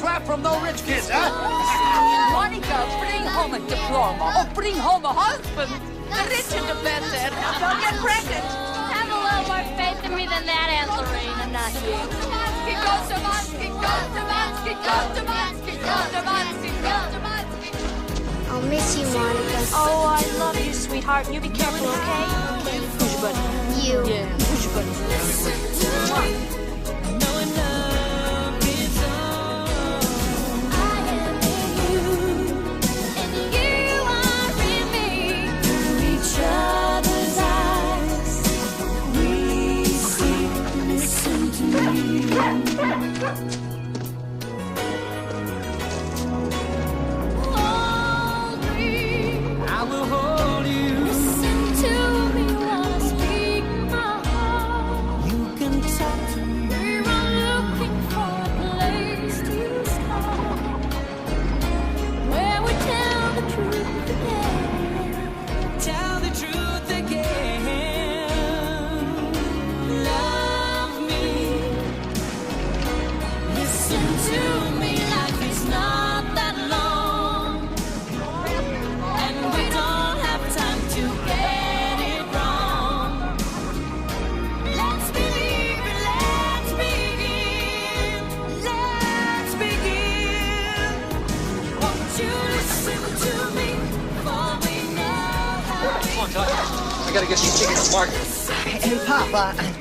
crap from no rich kids, huh? Monica, bring home a diploma. Oh, bring home a husband. The richer the better. Don't get pregnant. Have a little more faith in me than that, Aunt Lorena, not you. Tomansky, go Tomansky, go Tomansky, go Tomansky, go Tomansky, go Tomansky. I'll miss you, Monica. Oh, I love you, sweetheart. You be careful, okay? Okay. Who's your buddy? You. Yeah, who's your buddy? I gotta get these tickets to market. Hey, Pop,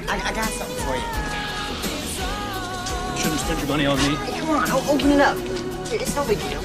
I got something for you. You shouldn't spend your money on me. Hey, come on, I'll open it up. It's no big deal.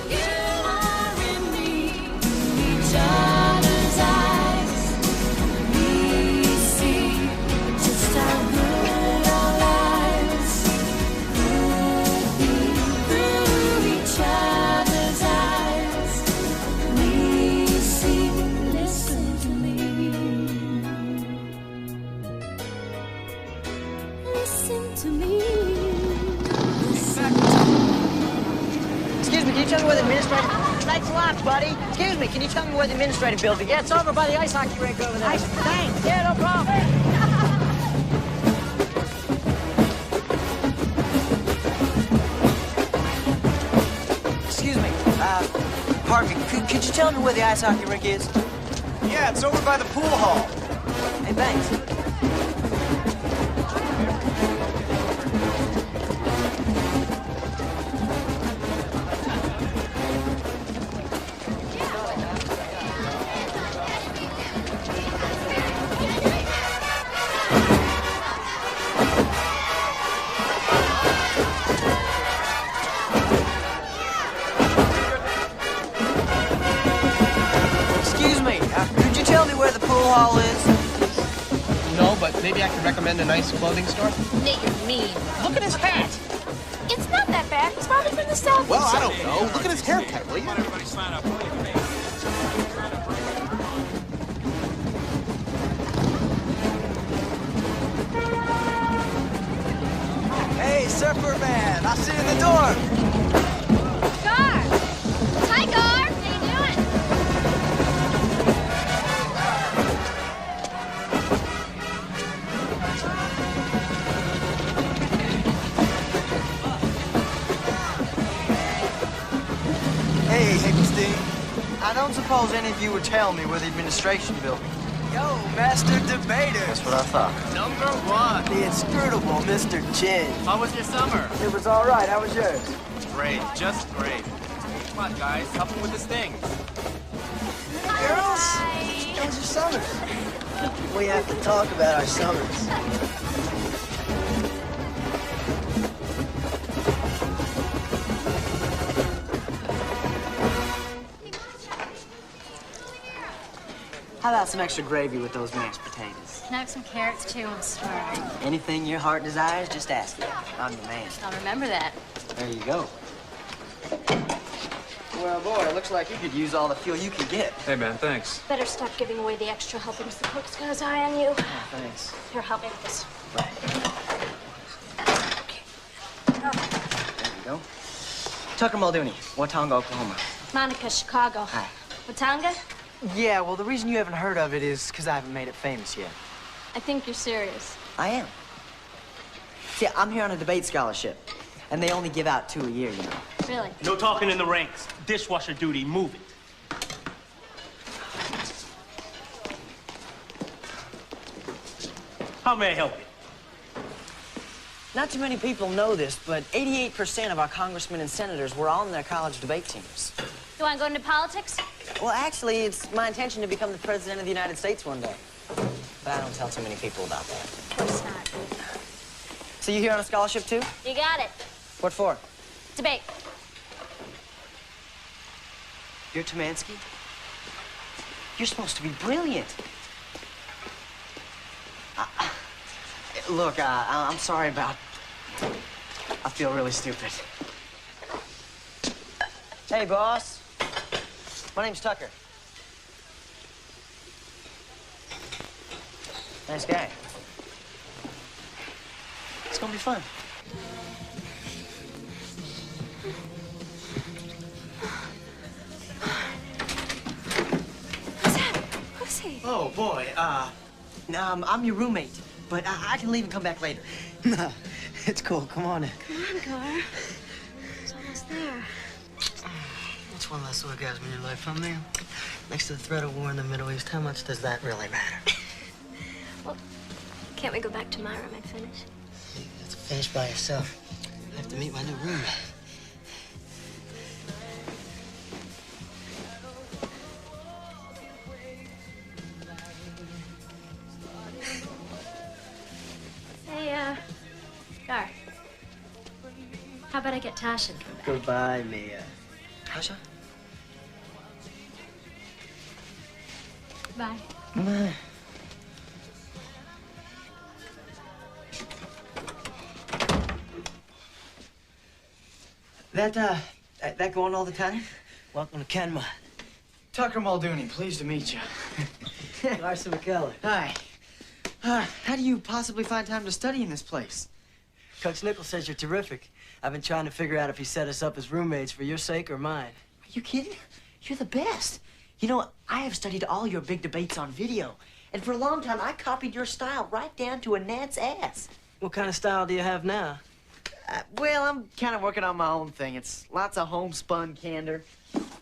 Tell me where the administrative... Thanks a lot, buddy. Excuse me, can you tell me where the administrative building... Yeah, it's over by the ice hockey rink over there. Thanks. Yeah, no problem. Excuse me, pardon me, could you tell me where the ice hockey rink is? Yeah, it's over by the pool hall. Hey, thanks. Hall is? No, but maybe I could recommend a nice clothing store. Nate, you're mean. Look at his hat. It's not that bad. He's probably from the South. Well, I don't know. Look at his haircut, will you? Everybody sign up. Hey, Surfer Man, I'll see you in the door. Gar! Hi, Gar! How you doing? Hey, Hickenstein. I don't suppose any of you would tell me where the administration building is. Yo, Master Debater. That's what I thought. Number one. The inscrutable Mr. Chin. How was your summer? It was all right. How was yours? Great, just great. Come on, guys, help me with this thing. Girls, how was your summer? We have to talk about our summers. How about some extra gravy with those mashed potatoes? Can I have some carrots, too? I'm starving. Anything your heart desires, just ask it. I'm the man. I'll remember that. There you go. Well, boy, it looks like you could use all the fuel you can get. Hey, man, thanks. Better stop giving away the extra helpings. The cook's got his eye on you. Oh, thanks. Here, help me with this. Right. Okay. There you go. Tucker Muldooney, Watauga, Oklahoma. Monica, Chicago. Hi. Watauga? Yeah, well, the reason you haven't heard of it is because I haven't made it famous yet. I think you're serious. I am. See, I'm here on a debate scholarship, and they only give out 2 a year, you know. Really? No talking in the ranks. Dishwasher duty. Move it. How may I help you? Not too many people know this, but 88% of our congressmen and senators were on their college debate teams. You want to go into politics? Well, actually, it's my intention to become the president of the United States one day. But I don't tell too many people about that. Of course not. So you here on a scholarship, too? You got it. What for? Debate. You're Tomansky? You're supposed to be brilliant. Look, I'm sorry about... I feel really stupid. Hey, boss. My name's Tucker. Nice guy. It's gonna be fun. What's that? Who's he? Oh, boy, I'm your roommate, but I can leave and come back later. No, it's cool. Come on in. Come on, Gar. It's almost there. It's one less orgasm in your life, huh, man? Next to the threat of war in the Middle East, how much does that really matter? Well, can't we go back to my room and finish? You have to finish by yourself. I have to meet my new roommate. Hey, Gar. How about I get Tasha and come back? Goodbye, Mia. Tasha? Bye. Bye. That going all the time? Welcome to Kenma. Tucker Muldooney, pleased to meet you. Larson McKellar. Hi. How do you possibly find time to study in this place? Coach Nichols says you're terrific. I've been trying to figure out if he set us up as roommates for your sake or mine. Are you kidding? You're the best. You know, I have studied all your big debates on video. And for a long time, I copied your style right down to a gnat's ass. What kind of style do you have now? Well, I'm kind of working on my own thing. It's lots of homespun candor,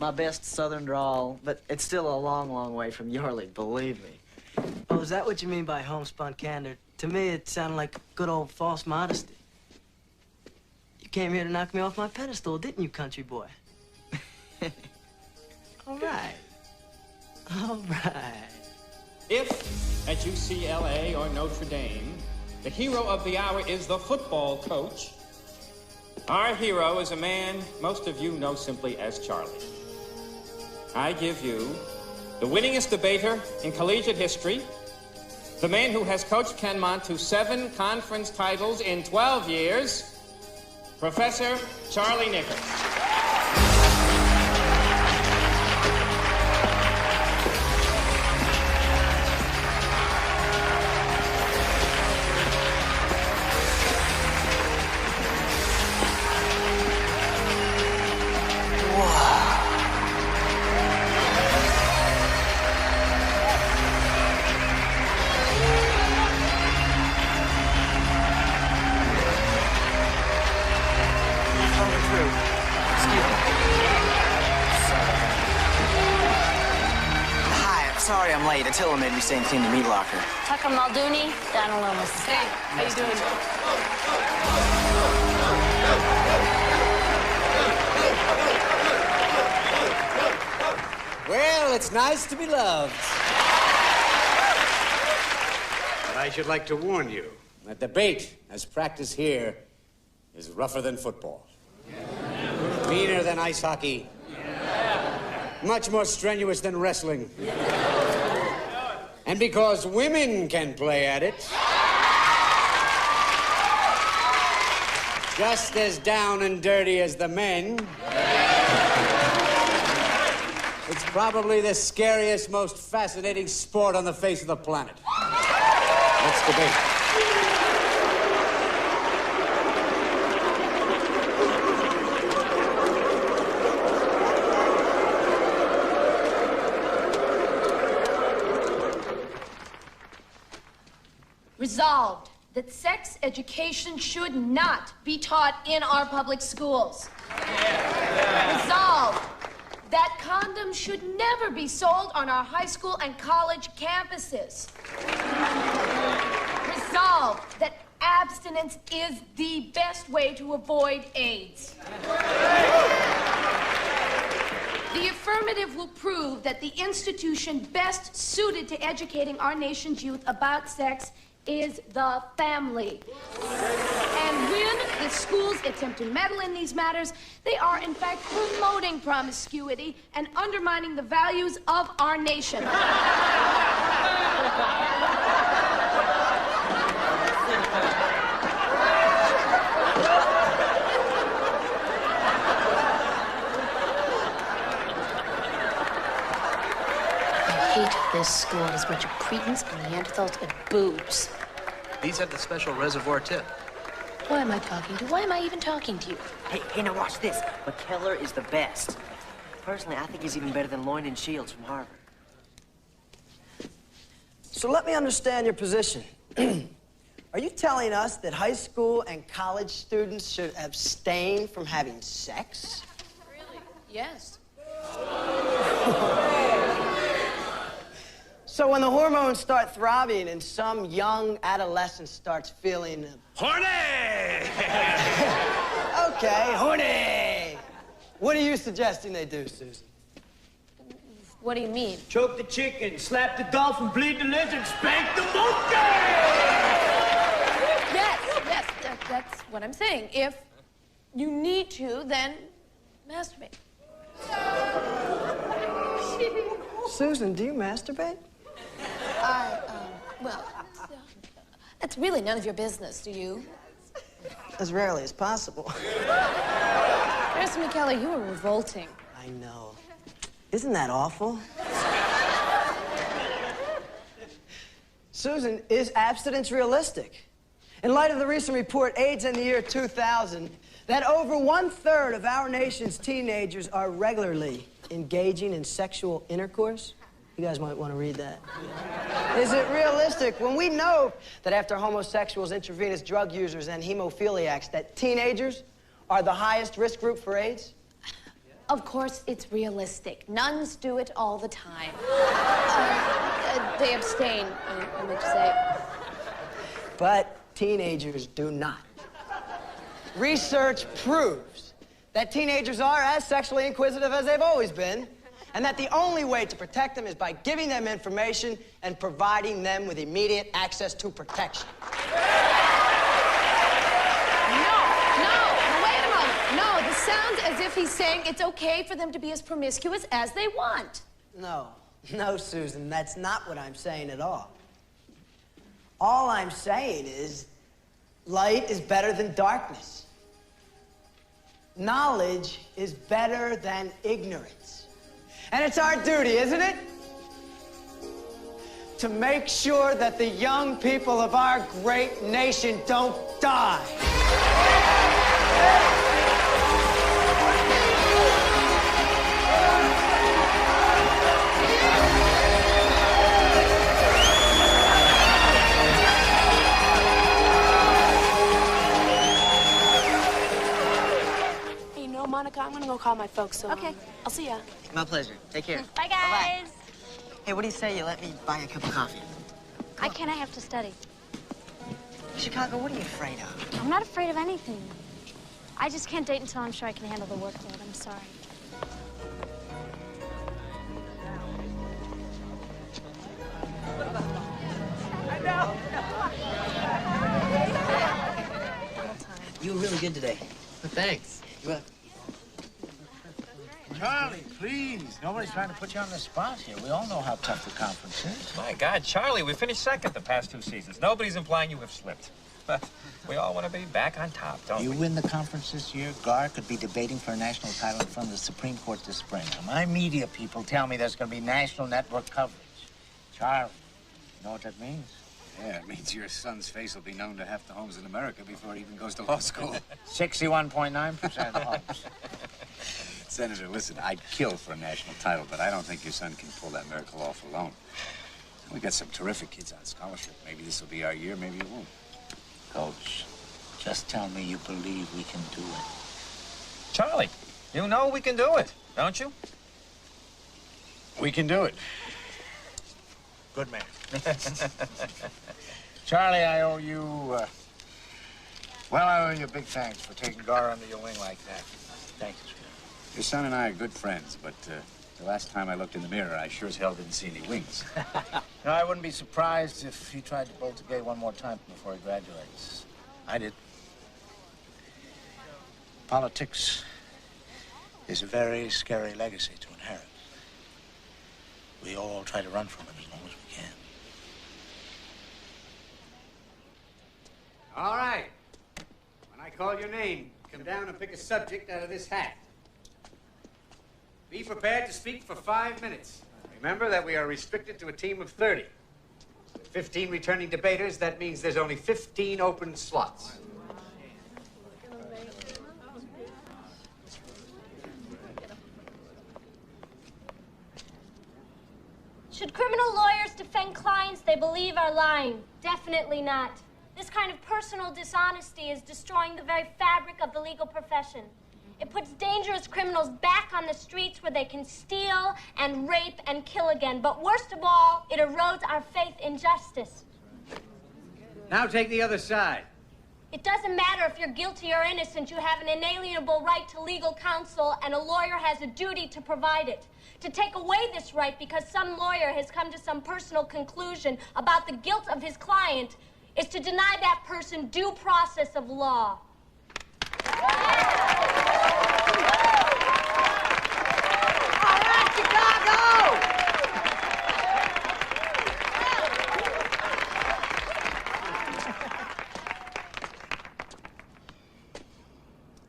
my best southern drawl, but it's still a long, long way from your league, believe me. Oh, is that what you mean by homespun candor? To me, it sounded like good old false modesty. You came here to knock me off my pedestal, didn't you, country boy? All right. All right. If at UCLA or Notre Dame, the hero of the hour is the football coach, our hero is a man most of you know simply as Charlie. I give you the winningest debater in collegiate history, the man who has coached Kenmont to 7 conference titles in 12 years, Professor Charlie Nichols. Sorry I'm late. Attila made me stay and clean the meat locker. Tucker Muldooney, Donald Loomis. Hey, how you doing? Well, it's nice to be loved. But I should like to warn you that debate, as practiced here, is rougher than football. Meaner than ice hockey. Much more strenuous than wrestling. And because women can play at it, just as down and dirty as the men, it's probably the scariest, most fascinating sport on the face of the planet. Let's debate. Resolved that sex education should not be taught in our public schools. Yeah. should never be sold on our high school and college campuses. Resolved that abstinence is the best way to avoid AIDS. The affirmative will prove that the institution best suited to educating our nation's youth about sex is the family. And when the schools attempt to meddle in these matters, they are in fact promoting promiscuity and undermining the values of our nation. I hate this school and its bunch of cretins and Neanderthals and boobs. These have the special reservoir tip. Why am I talking to you? Why am I even talking to you? Hey, now watch this. McKellar is the best. Personally, I think he's even better than Loin and Shields from Harvard. So let me understand your position. Are you telling us that high school and college students should abstain from having sex? Really? Yes. So when the hormones start throbbing and some young adolescent starts feeling... Horny! Okay, horny! What are you suggesting they do, Susan? What do you mean? Choke the chicken, slap the dolphin, bleed the lizard, spank the monkey! Yes, that's what I'm saying. If you need to, then masturbate. Susan, do you masturbate? Well, that's really none of your business, do you? As rarely as possible. Mr. McKellar, you are revolting. I know. Isn't that awful? Susan, is abstinence realistic? In light of the recent report, AIDS in the year 2000, that over 1/3 of our nation's teenagers are regularly engaging in sexual intercourse? You guys might want to read that. Is it realistic when we know that after homosexuals, intravenous drug users, and hemophiliacs, that teenagers are the highest risk group for AIDS? Of course, it's realistic. Nuns do it all the time. They abstain, I meant to say. But teenagers do not. Research proves that teenagers are as sexually inquisitive as they've always been, and that the only way to protect them is by giving them information and providing them with immediate access to protection. No, this sounds as if he's saying it's okay for them to be as promiscuous as they want. No, Susan, that's not what I'm saying at all. All I'm saying is light is better than darkness. Knowledge is better than ignorance. And it's our duty, isn't it? To make sure that the young people of our great nation don't die. Monica, I'm gonna go call my folks, so Okay. I'll see ya. My pleasure. Take care. Bye, guys. Hey, what do you say you let me buy a cup of coffee? I can't. I have to study. Chicago, what are you afraid of? I'm not afraid of anything. I just can't date until I'm sure I can handle the workload. I'm sorry. You were really good today. Thanks. You're welcome. Charlie, please. Nobody's trying to put you on the spot here. We all know how tough the conference is. My God, Charlie, we finished second the past 2 seasons. Nobody's implying you have slipped. But we all want to be back on top, don't You we? win the conference this year, Gar could be debating for a national title in front of the Supreme Court this spring. Now, my media people tell me there's going to be national network coverage. Charlie, you know what that means? Yeah, it means your son's face will be known to half the homes in America before he even goes to law school. 61.9% of homes. Senator, listen, I'd kill for a national title, but I don't think your son can pull that miracle off alone. We got some terrific kids on scholarship. Maybe this will be our year, maybe it won't. Coach, just tell me you believe we can do it. Charlie, you know we can do it, don't you? We can do it. Good man. Charlie, I owe you, well, I owe you a big thanks for taking Gar under your wing like that. Thanks. Your son and I are good friends, but the last time I looked in the mirror, I sure as hell didn't see any wings. No, I wouldn't be surprised if he tried to bolt a gate one more time before he graduates. I did. Politics is a very scary legacy to inherit. We all try to run from it as long as we can. All right. When I call your name, come down and pick a subject out of this hat. Be prepared to speak for 5 minutes. Remember that we are restricted to a team of 30. With 15 returning debaters, that means there's only 15 open slots. Should criminal lawyers defend clients they believe are lying? Definitely not. This kind of personal dishonesty is destroying the very fabric of the legal profession. It puts dangerous criminals back on the streets where they can steal and rape and kill again. But worst of all, it erodes our faith in justice. Now take the other side. It doesn't matter if you're guilty or innocent. You have an inalienable right to legal counsel, and a lawyer has a duty to provide it. To take away this right because some lawyer has come to some personal conclusion about the guilt of his client is to deny that person due process of law. All right, Chicago!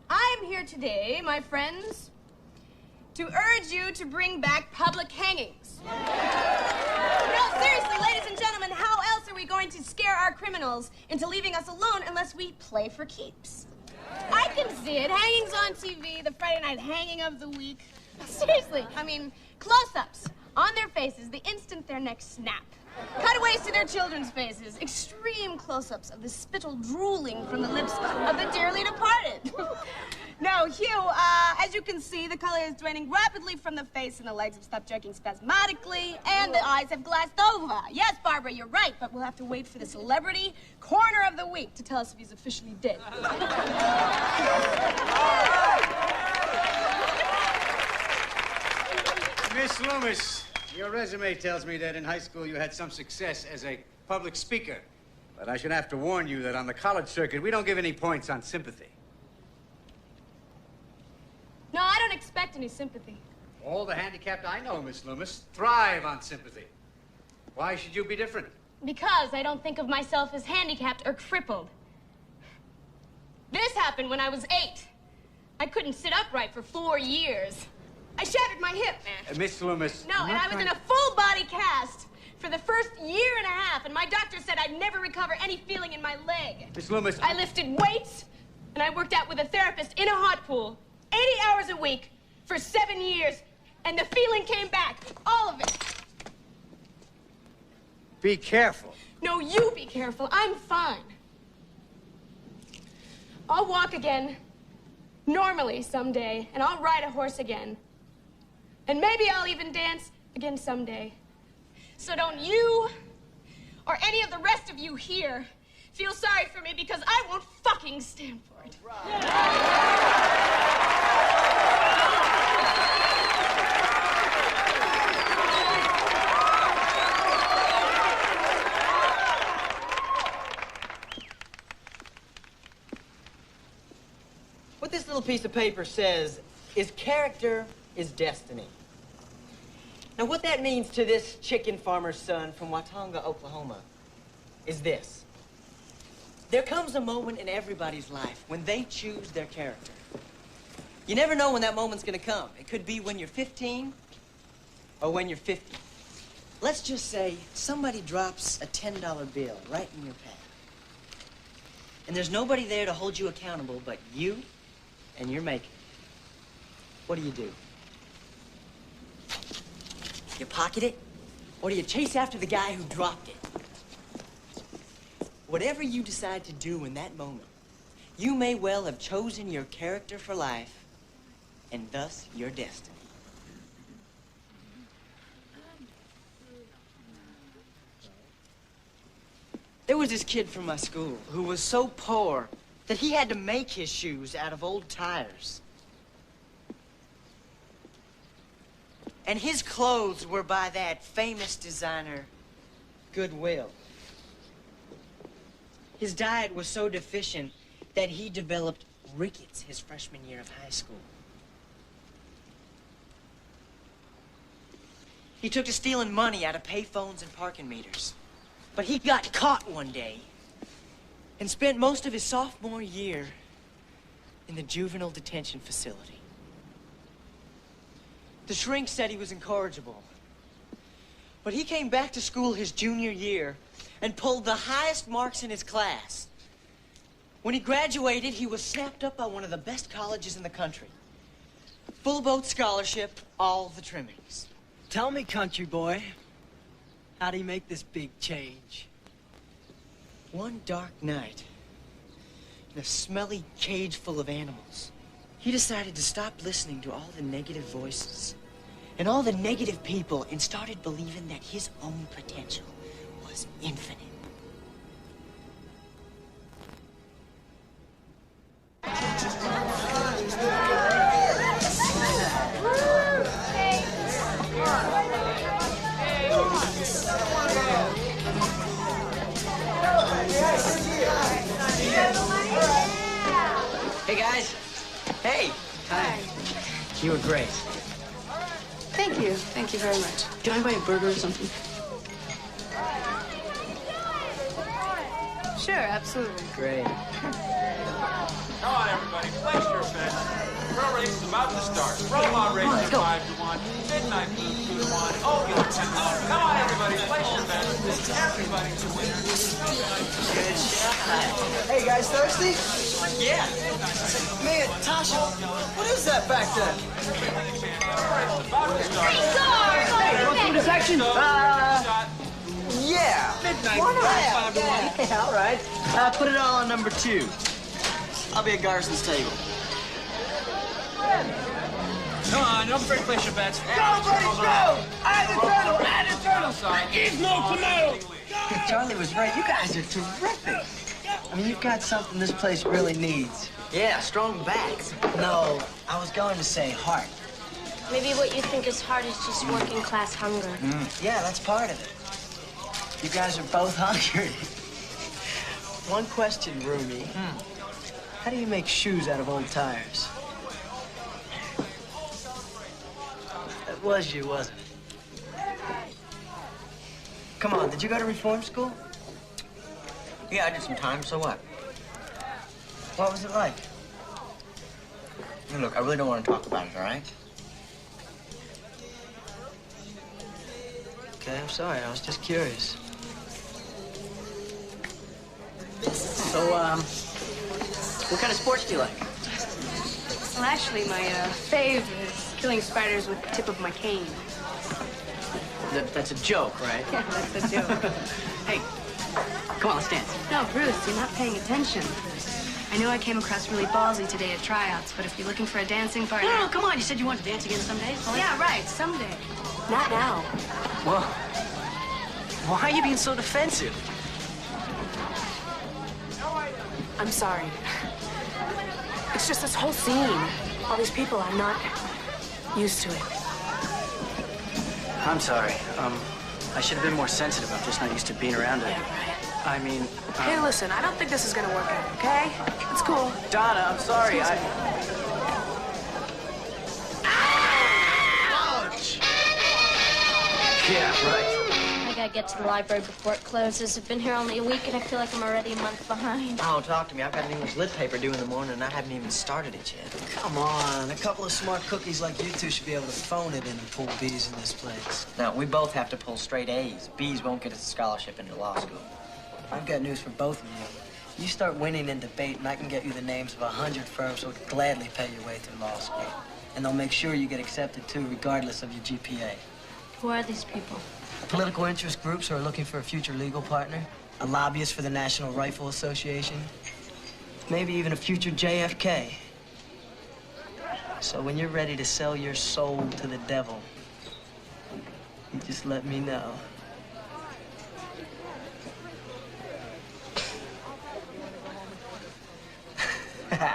I am here today, my friends, to urge you to bring back public hangings. No, seriously, ladies and gentlemen, how else are we going to scare our criminals into leaving us alone unless we play for keeps? I can see it. Hangings on TV, the Friday night hanging of the week. Seriously, I mean, close-ups on their faces the instant their necks snap. Cutaways to their children's faces. Extreme close-ups of the spittle drooling from the lips of the dearly departed. Now, Hugh, as you can see, the color is draining rapidly from the face and the legs have stopped jerking spasmodically and the eyes have glassed over. Yes, Barbara, you're right, but we'll have to wait for the celebrity corner of the week to tell us if he's officially dead. Miss Loomis, your resume tells me that in high school you had some success as a public speaker. But I should have to warn you that on the college circuit, we don't give any points on sympathy. No, I don't expect any sympathy. All the handicapped I know, Miss Loomis, thrive on sympathy. Why should you be different? Because I don't think of myself as handicapped or crippled. This happened when I was 8. I couldn't sit upright for 4 years. I shattered my hip, man. Miss Loomis... No, and I was in a full-body cast for the first year and a half, and my doctor said I'd never recover any feeling in my leg. Miss Loomis... I lifted weights, and I worked out with a therapist in a hot pool, 80 hours a week for 7 years, and the feeling came back, all of it. Be careful. No, you be careful. I'm fine. I'll walk again, normally someday, and I'll ride a horse again. And maybe I'll even dance again someday. So don't you, or any of the rest of you here, feel sorry for me because I won't fucking stand for it. What this little piece of paper says is character is destiny. Now, what that means to this chicken farmer's son from Watonga, Oklahoma, is this. There comes a moment in everybody's life when they choose their character. You never know when that moment's gonna come. It could be when you're 15 or when you're 50. Let's just say somebody drops a $10 bill right in your path. And there's nobody there to hold you accountable but you and your maker. What do? You pocket it, or do you chase after the guy who dropped it? Whatever you decide to do in that moment, you may well have chosen your character for life, and thus your destiny. was this kid from my school who was so poor that he had to make his shoes out of old tires. And his clothes were by that famous designer, Goodwill. His diet was so deficient that he developed rickets his freshman year of high school. He took to stealing money out of payphones and parking meters. But he got caught one day and spent most of his sophomore year in the juvenile detention facility. The shrink said he was incorrigible. But he came back to school his junior year and pulled the highest marks in his class. When he graduated, he was snapped up by one of the best colleges in the country. Full boat scholarship, all the trimmings. Tell me, country boy, how do you make this big change? One dark night, in a smelly cage full of animals, he decided to stop listening to all the negative voices and all the negative people and started believing that his own potential was infinite. Hey, guys. Hey. Hi. You were great. Thank you. Thank you very much. Do I buy a burger or something? Sure, absolutely. Great. Come on, everybody. Place your bets. Pro race is about to start. Robot race is 5-1. Midnight Blues 2-1. Oh, you $10. Come on, everybody. Place your bets. Everybody's a winner. Good shot. Hey, guys, thirsty? Yeah. Man, Tasha, what is that back there? Hey, want some protection? Yeah. Midnight Why not? 5-1. Yeah, all right. Put it all on number 2. I'll be at Garson's table. Come on, don't break place your bets. Go, buddy, go! Add the turtle, add the turtle. There is no tomato. Charlie was right. You guys are terrific. I mean, you've got something this place really needs. Yeah, strong backs. No, I was going to say heart. Maybe what you think is hard is just working class hunger. Yeah, that's part of it. You guys are both hungry. One question, Roomie. How do you make shoes out of old tires? That was you, wasn't it? Come on, did you go to reform school? Yeah, I did some time, so what? What was it like? Hey, look, I really don't want to talk about it, all right? Okay, I'm sorry. I was just curious. So, what kind of sports do you like? Well, actually, my fave is killing spiders with the tip of my cane. That's a joke, right? Yeah, that's a joke. Hey, come on, let's dance. No, Bruce, you're not paying attention. I know I came across really ballsy today at tryouts, but if you're looking for a dancing partner... No, come on. You said you wanted to dance again someday. Yeah, right, someday. Not now. Well, why are you being so defensive? I'm sorry. It's just this whole scene. All these people, I'm not used to it. I'm sorry. I should have been more sensitive. I'm just not used to being around it. Yeah, right. I mean... Hey, listen, I don't think this is gonna work out, okay? It's cool. Donna, I'm sorry. Ouch! Yeah, right. I gotta get to the library before it closes. I've been here only a week and I feel like I'm already a month behind. Oh, talk to me. I've got an English lit paper due in the morning and I haven't even started it yet. Come on. A couple of smart cookies like you two should be able to phone it in and pull B's in this place. Now, we both have to pull straight A's. B's won't get us a scholarship into law school. I've got news for both of you. You start winning in debate, and I can get you the names of 100 firms who would gladly pay your way through law school. And they'll make sure you get accepted, too, regardless of your GPA. Who are these people? Political interest groups who are looking for a future legal partner, a lobbyist for the National Rifle Association, maybe even a future JFK. So when you're ready to sell your soul to the devil, you just let me know. Where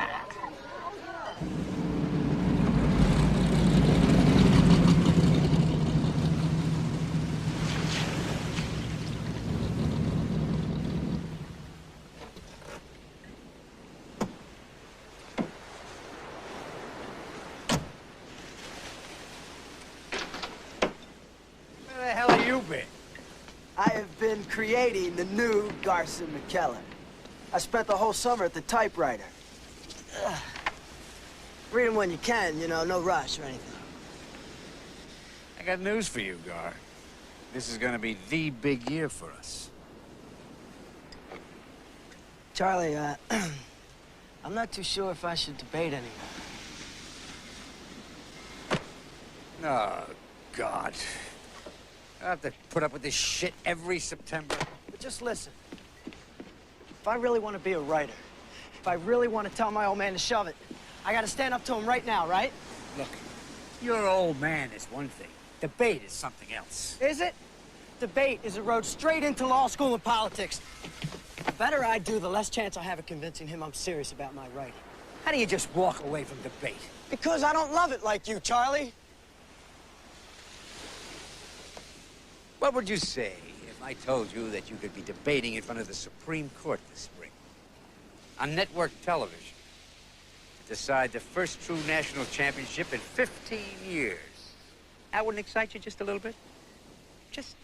the hell have you been? I have been creating the new Garson McKellen. I spent the whole summer at the typewriter. Read them when you can, you know, no rush or anything. I got news for you, Gar. This is gonna be the big year for us. Charlie, I'm not too sure if I should debate anymore. Oh, God. I have to put up with this shit every September. But just listen. If I really want to be a writer, if I really want to tell my old man to shove it, I got to stand up to him right now, right? Look, your old man is one thing. Debate is something else. Is it? Debate is a road straight into law school and politics. The better I do, the less chance I have of convincing him I'm serious about my writing. How do you just walk away from debate? Because I don't love it like you, Charlie. What would you say if I told you that you could be debating in front of the Supreme Court this spring? On network television. To decide the first true national championship in 15 years. That wouldn't excite you just a little bit? Just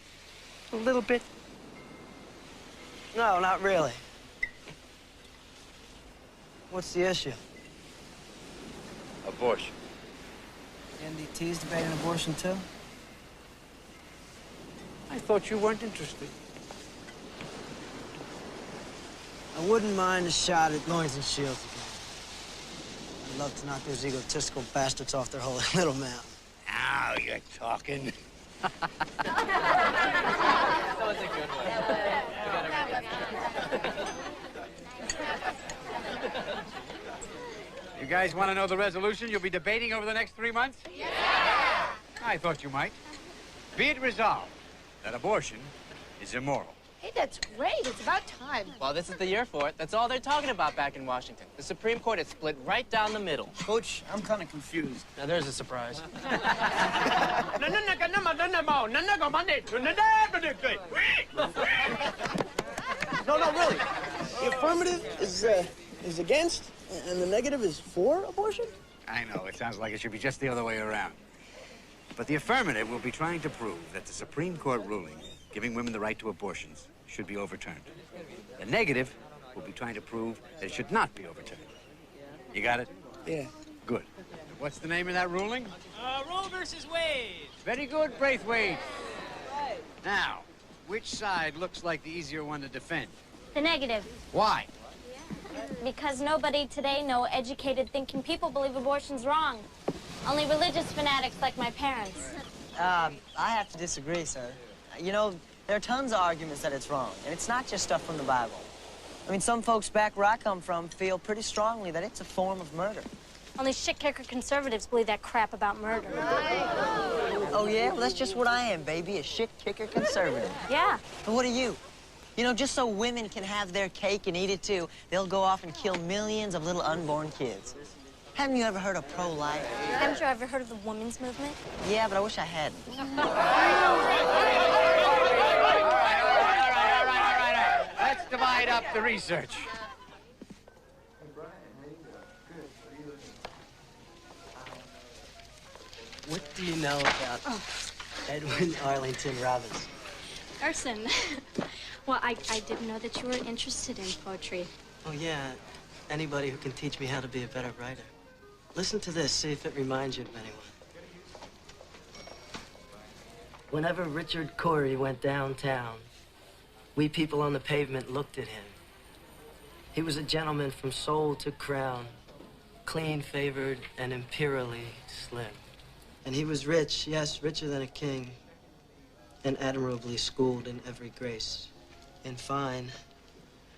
a little bit? No, not really. What's the issue? Abortion. NDT's debating abortion, too? I thought you weren't interested. I wouldn't mind a shot at Loins and Shields again. I'd love to knock those egotistical bastards off their holy little mountain. Now you're talking. That was a good one. You guys want to know the resolution you'll be debating over the next 3 months? Yeah! I thought you might. Be it resolved that abortion is immoral. Hey, that's great. It's about time. Well, this is the year for it. That's all they're talking about back in Washington. The Supreme Court is split right down the middle. Coach, I'm kind of confused. Now, there's a surprise. No, really. The affirmative is against, and the negative is for abortion? I know, it sounds like it should be just the other way around. But the affirmative will be trying to prove that the Supreme Court ruling giving women the right to abortions should be overturned. The negative will be trying to prove that it should not be overturned. You got it? Yeah. Good. What's the name of that ruling? Roe versus Wade. Very good, Braithwaite. Right. Now, which side looks like the easier one to defend? The negative. Why? Because nobody today, no educated thinking people, believe abortion's wrong. Only religious fanatics like my parents. I have to disagree, sir. You know, there are tons of arguments that it's wrong, and it's not just stuff from the Bible. I mean, some folks back where I come from feel pretty strongly that it's a form of murder. Only shit-kicker conservatives believe that crap about murder. Oh, yeah? Well, that's just what I am, baby, a shit-kicker conservative. Yeah. But what are you? You know, just so women can have their cake and eat it, too, they'll go off and kill millions of little unborn kids. Haven't you ever heard of pro-life? Haven't you ever heard of the women's movement? Yeah, but I wish I hadn't. Let's divide up the research. What do you know about Edwin Arlington Robbins? Urson. Well, I didn't know that you were interested in poetry. Oh, yeah. Anybody who can teach me how to be a better writer. Listen to this, see if it reminds you of anyone. Whenever Richard Cory went downtown, we people on the pavement looked at him. He was a gentleman from soul to crown, clean-favored and imperially slim. And he was rich, yes, richer than a king, and admirably schooled in every grace. In fine,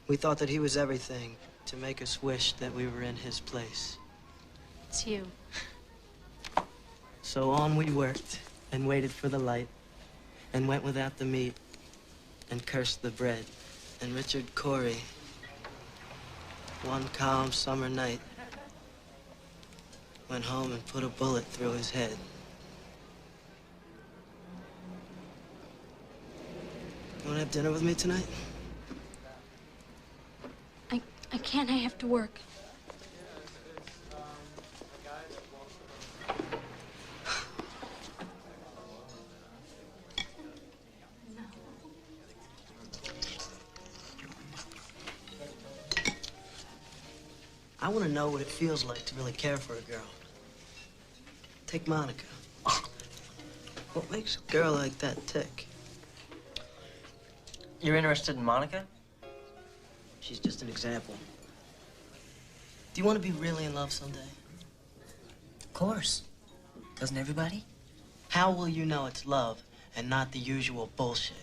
we thought that he was everything to make us wish that we were in his place. It's you. So on we worked and waited for the light and went without the meat and cursed the bread. And Richard Cory, one calm summer night, went home and put a bullet through his head. You want to have dinner with me tonight? I can't. I have to work. I want to know what it feels like to really care for a girl. Take Monica. What makes a girl like that tick? You're interested in Monica? She's just an example. Do you want to be really in love someday? Of course. Doesn't everybody? How will you know it's love and not the usual bullshit?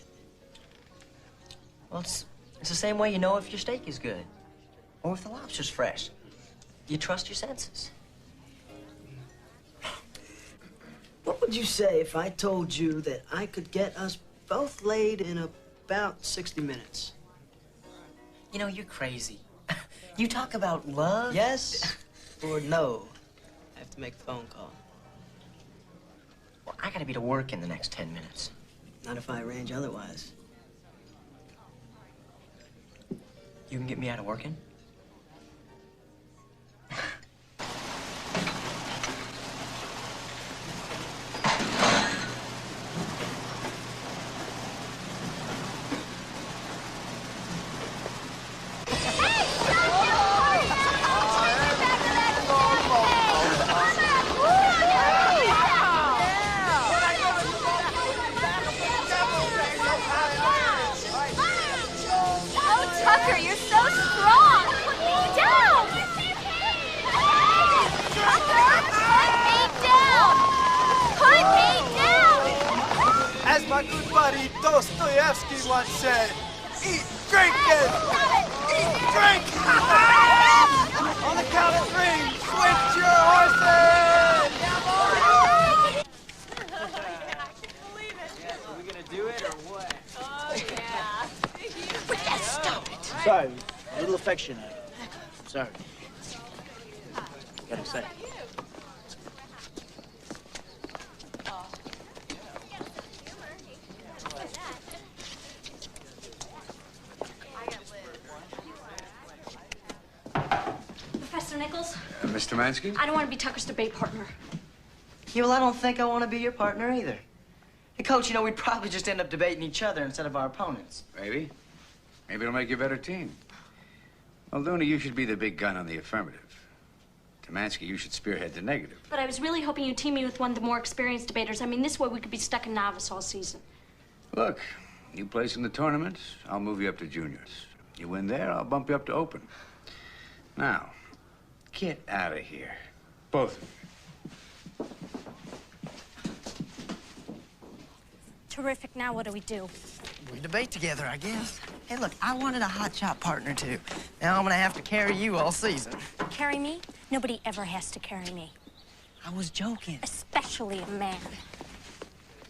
Well, it's the same way you know if your steak is good. Or if the lobster's fresh. You trust your senses. What would you say if I told you that I could get us both laid in about 60 minutes? You know, you're crazy. You talk about love? Yes or no? I have to make a phone call. Well, I gotta be to work in the next 10 minutes. Not if I arrange otherwise. You can get me out of working? My good buddy Dostoevsky once said, eat, drink, and eat, drink! On the count of 3, switch your horses! Are we gonna do it or what? Oh, yeah. Stop it! Sorry, a little affectionate. Sorry. Gotta say. Mr. Mansky? I don't want to be Tucker's debate partner. Yeah, well, I don't think I want to be your partner either. Hey, Coach, you know, we'd probably just end up debating each other instead of our opponents. Maybe. Maybe it'll make you a better team. Well, Looney, you should be the big gun on the affirmative. Tamansky, you should spearhead the negative. But I was really hoping you'd team me with one of the more experienced debaters. I mean, this way we could be stuck in novice all season. Look, you place in the tournament, I'll move you up to juniors. You win there, I'll bump you up to open. Now, get out of here. Both of you. Terrific. Now what do we do? We debate together, I guess. Hey, look, I wanted a hot shot partner, too. Now I'm gonna have to carry you all season. Carry me? Nobody ever has to carry me. I was joking. Especially a man.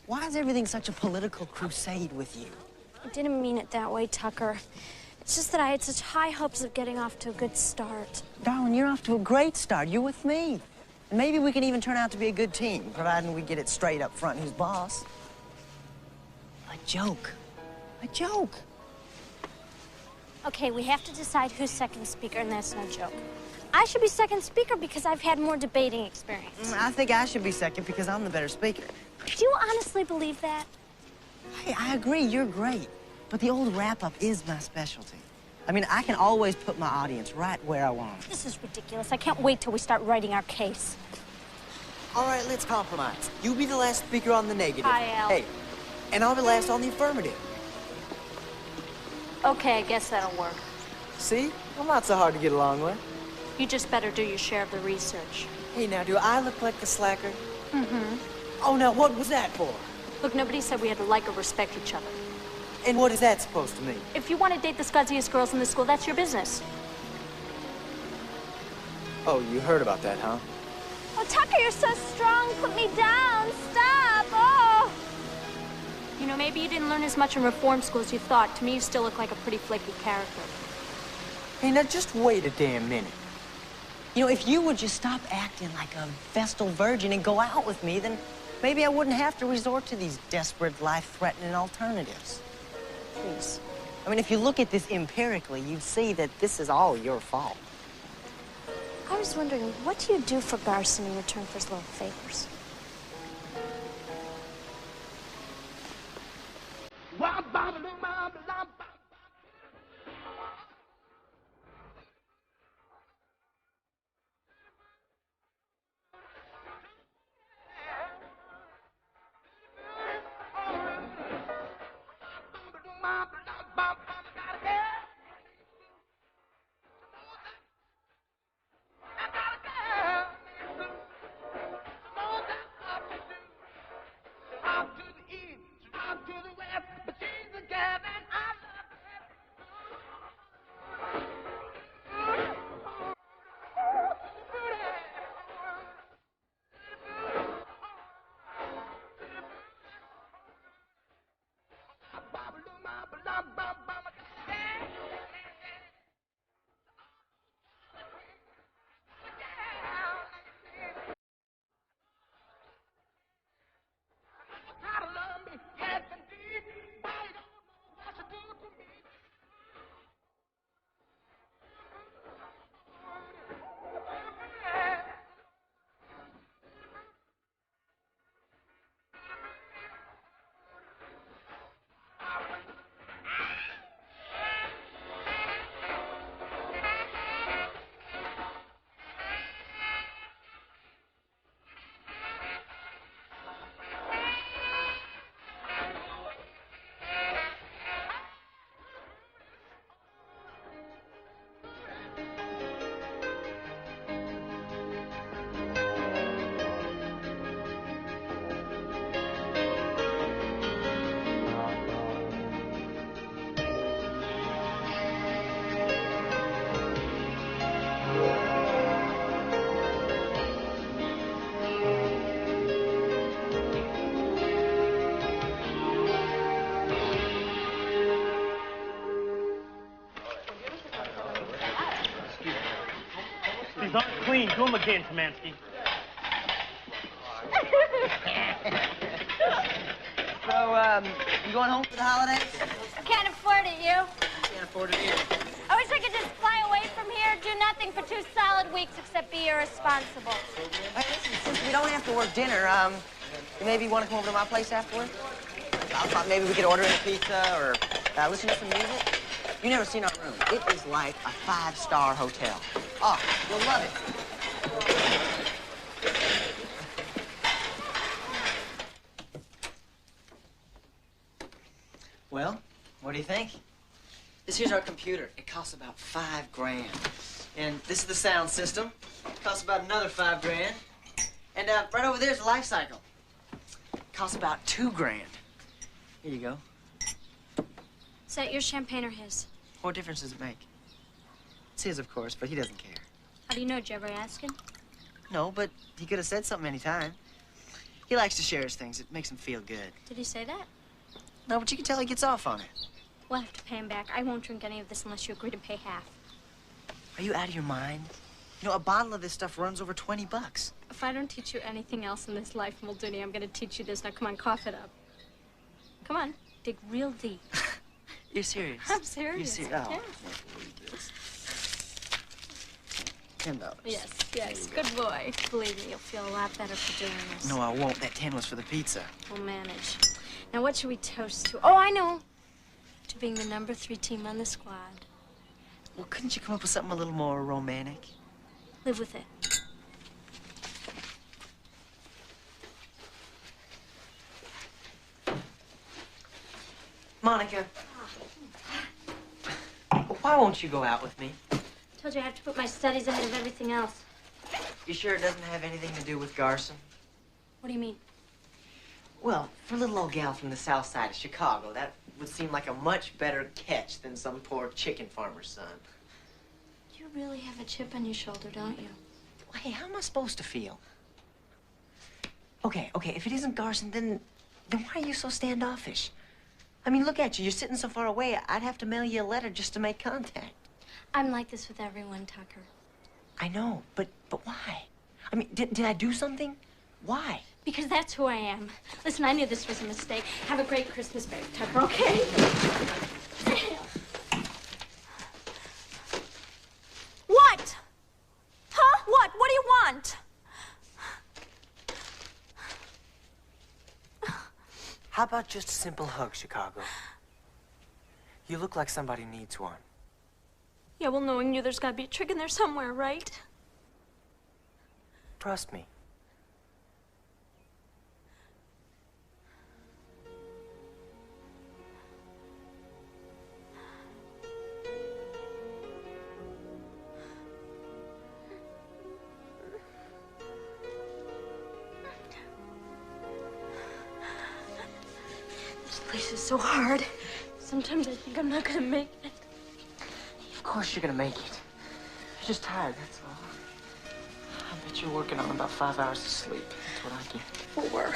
Why is everything such a political crusade with you? I didn't mean it that way, Tucker. It's just that I had such high hopes of getting off to a good start. Darling, you're off to a great start. You're with me. And maybe we can even turn out to be a good team, providing we get it straight up front who's boss. A joke. A joke. Okay, we have to decide who's second speaker, and that's no joke. I should be second speaker because I've had more debating experience. I think I should be second because I'm the better speaker. Do you honestly believe that? Hey, I agree, you're great. But the old wrap-up is my specialty. I mean, I can always put my audience right where I want. This is ridiculous. I can't wait till we start writing our case. All right, let's compromise. You be the last speaker on the negative. Hi, Al. Hey, and I'll be last on the affirmative. Okay, I guess that'll work. See? I'm not so hard to get along with. You just better do your share of the research. Hey, now, do I look like the slacker? Mm-hmm. Oh, now, what was that for? Look, nobody said we had to like or respect each other. And what is that supposed to mean? If you want to date the scuzziest girls in the school, that's your business. Oh, you heard about that, huh? Oh, Tucker, you're so strong. Put me down. Stop. Oh. You know, maybe you didn't learn as much in reform school as you thought. To me, you still look like a pretty flaky character. Hey, now, just wait a damn minute. You know, if you would just stop acting like a Vestal virgin and go out with me, then maybe I wouldn't have to resort to these desperate, life-threatening alternatives. Please. I mean, if you look at this empirically, you'd see that this is all your fault. I was wondering, what do you do for Garson in return for his little favors? These aren't clean. Do them again, Tomansky. So, you going home for the holidays? I can't afford it, you? Can't afford it either. I wish I could just fly away from here, do nothing for 2 solid weeks except be irresponsible. Hey, listen, since we don't have to work dinner, you maybe want to come over to my place afterward? I thought maybe we could order in a pizza or listen to some music. You never seen our room. It is like a 5-star hotel. Oh, you'll love it. Well, what do you think? This here's our computer. It costs about $5 grand. And this is the sound system. It costs about another $5 grand. And right over there's the life cycle. It costs about $2 grand. Here you go. Is that your champagne or his? What difference does it make? It's his, of course, but he doesn't care. How do you know? Did you ever ask him? No, but he could have said something anytime. He likes to share his things. It makes him feel good. Did he say that? No, but you can tell he gets off on it. We'll have to pay him back. I won't drink any of this unless you agree to pay half. Are you out of your mind? You know, a bottle of this stuff runs over 20 bucks. If I don't teach you anything else in this life, Muldooney, I'm going to teach you this. Now, come on, cough it up. Come on, dig real deep. You're serious? I'm serious. You're serious? Oh. Yeah. $10. Yes, yes. Good boy. Believe me, you'll feel a lot better for doing this. No, I won't. That 10 was for the pizza. We'll manage. Now, what should we toast to? Oh, I know. To being the number 3 team on the squad. Well, couldn't you come up with something a little more romantic? Live with it. Monica, why won't you go out with me? Told you I have to put my studies ahead of everything else. You sure it doesn't have anything to do with Garson? What do you mean? Well, for a little old gal from the south side of Chicago, that would seem like a much better catch than some poor chicken farmer's son. You really have a chip on your shoulder, don't you? Well, hey, how am I supposed to feel? Okay, if it isn't Garson, then why are you so standoffish? I mean, look at you. You're sitting so far away, I'd have to mail you a letter just to make contact. I'm like this with everyone, Tucker. I know, but why? I mean, did I do something? Why? Because that's who I am. Listen, I knew this was a mistake. Have a great Christmas break, Tucker, okay? What? Huh? What? What do you want? How about just a simple hug, Chicago? You look like somebody needs one. Yeah, well, knowing you, there's got to be a trick in there somewhere, right? Trust me. This place is so hard. Sometimes I think I'm not gonna make it. Of course you're gonna make it. You're just tired, that's all. I bet you're working on about 5 hours of sleep. That's what I get. 4.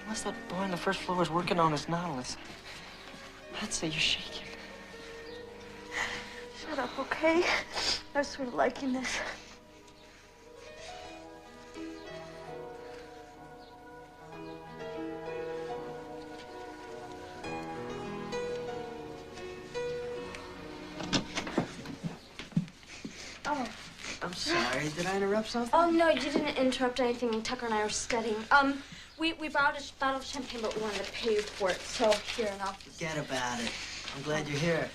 Unless that boy on the first floor is working on his Nautilus, I'd say you're shaking. Shut up, okay? I was sort of liking this. Oh. I'm sorry, did I interrupt something? Oh, no, you didn't interrupt anything. Tucker and I were studying. We borrowed a bottle of champagne, but we wanted to pay you for it. So, here, and I'll... Forget about it. I'm glad you're here.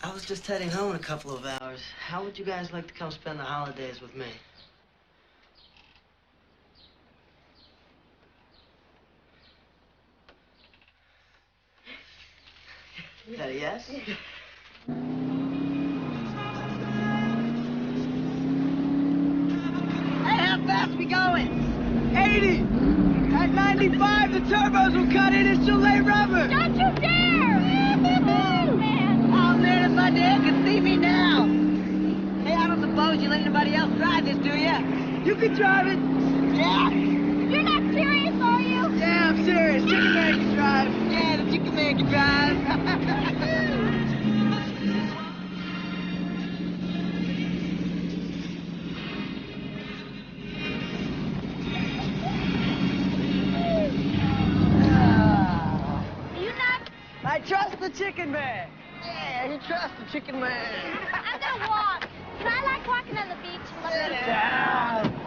I was just heading home in a couple of hours. How would you guys like to come spend the holidays with me? Yeah, yes? Hey, how fast we going? 80! At 95, the turbos will cut in and she'll lay rubber! Don't you dare! Oh, man, if my dad could see me now! Hey, I don't suppose you let anybody else drive this, do you? You can drive it! Yeah! You're not serious, are you? Yeah, I'm serious. Chicken Man can drive. Yeah, the Chicken Man can drive. I trust the Chicken Man. Yeah, you trust the Chicken Man. I'm gonna walk. And I like walking on the beach. Sit down.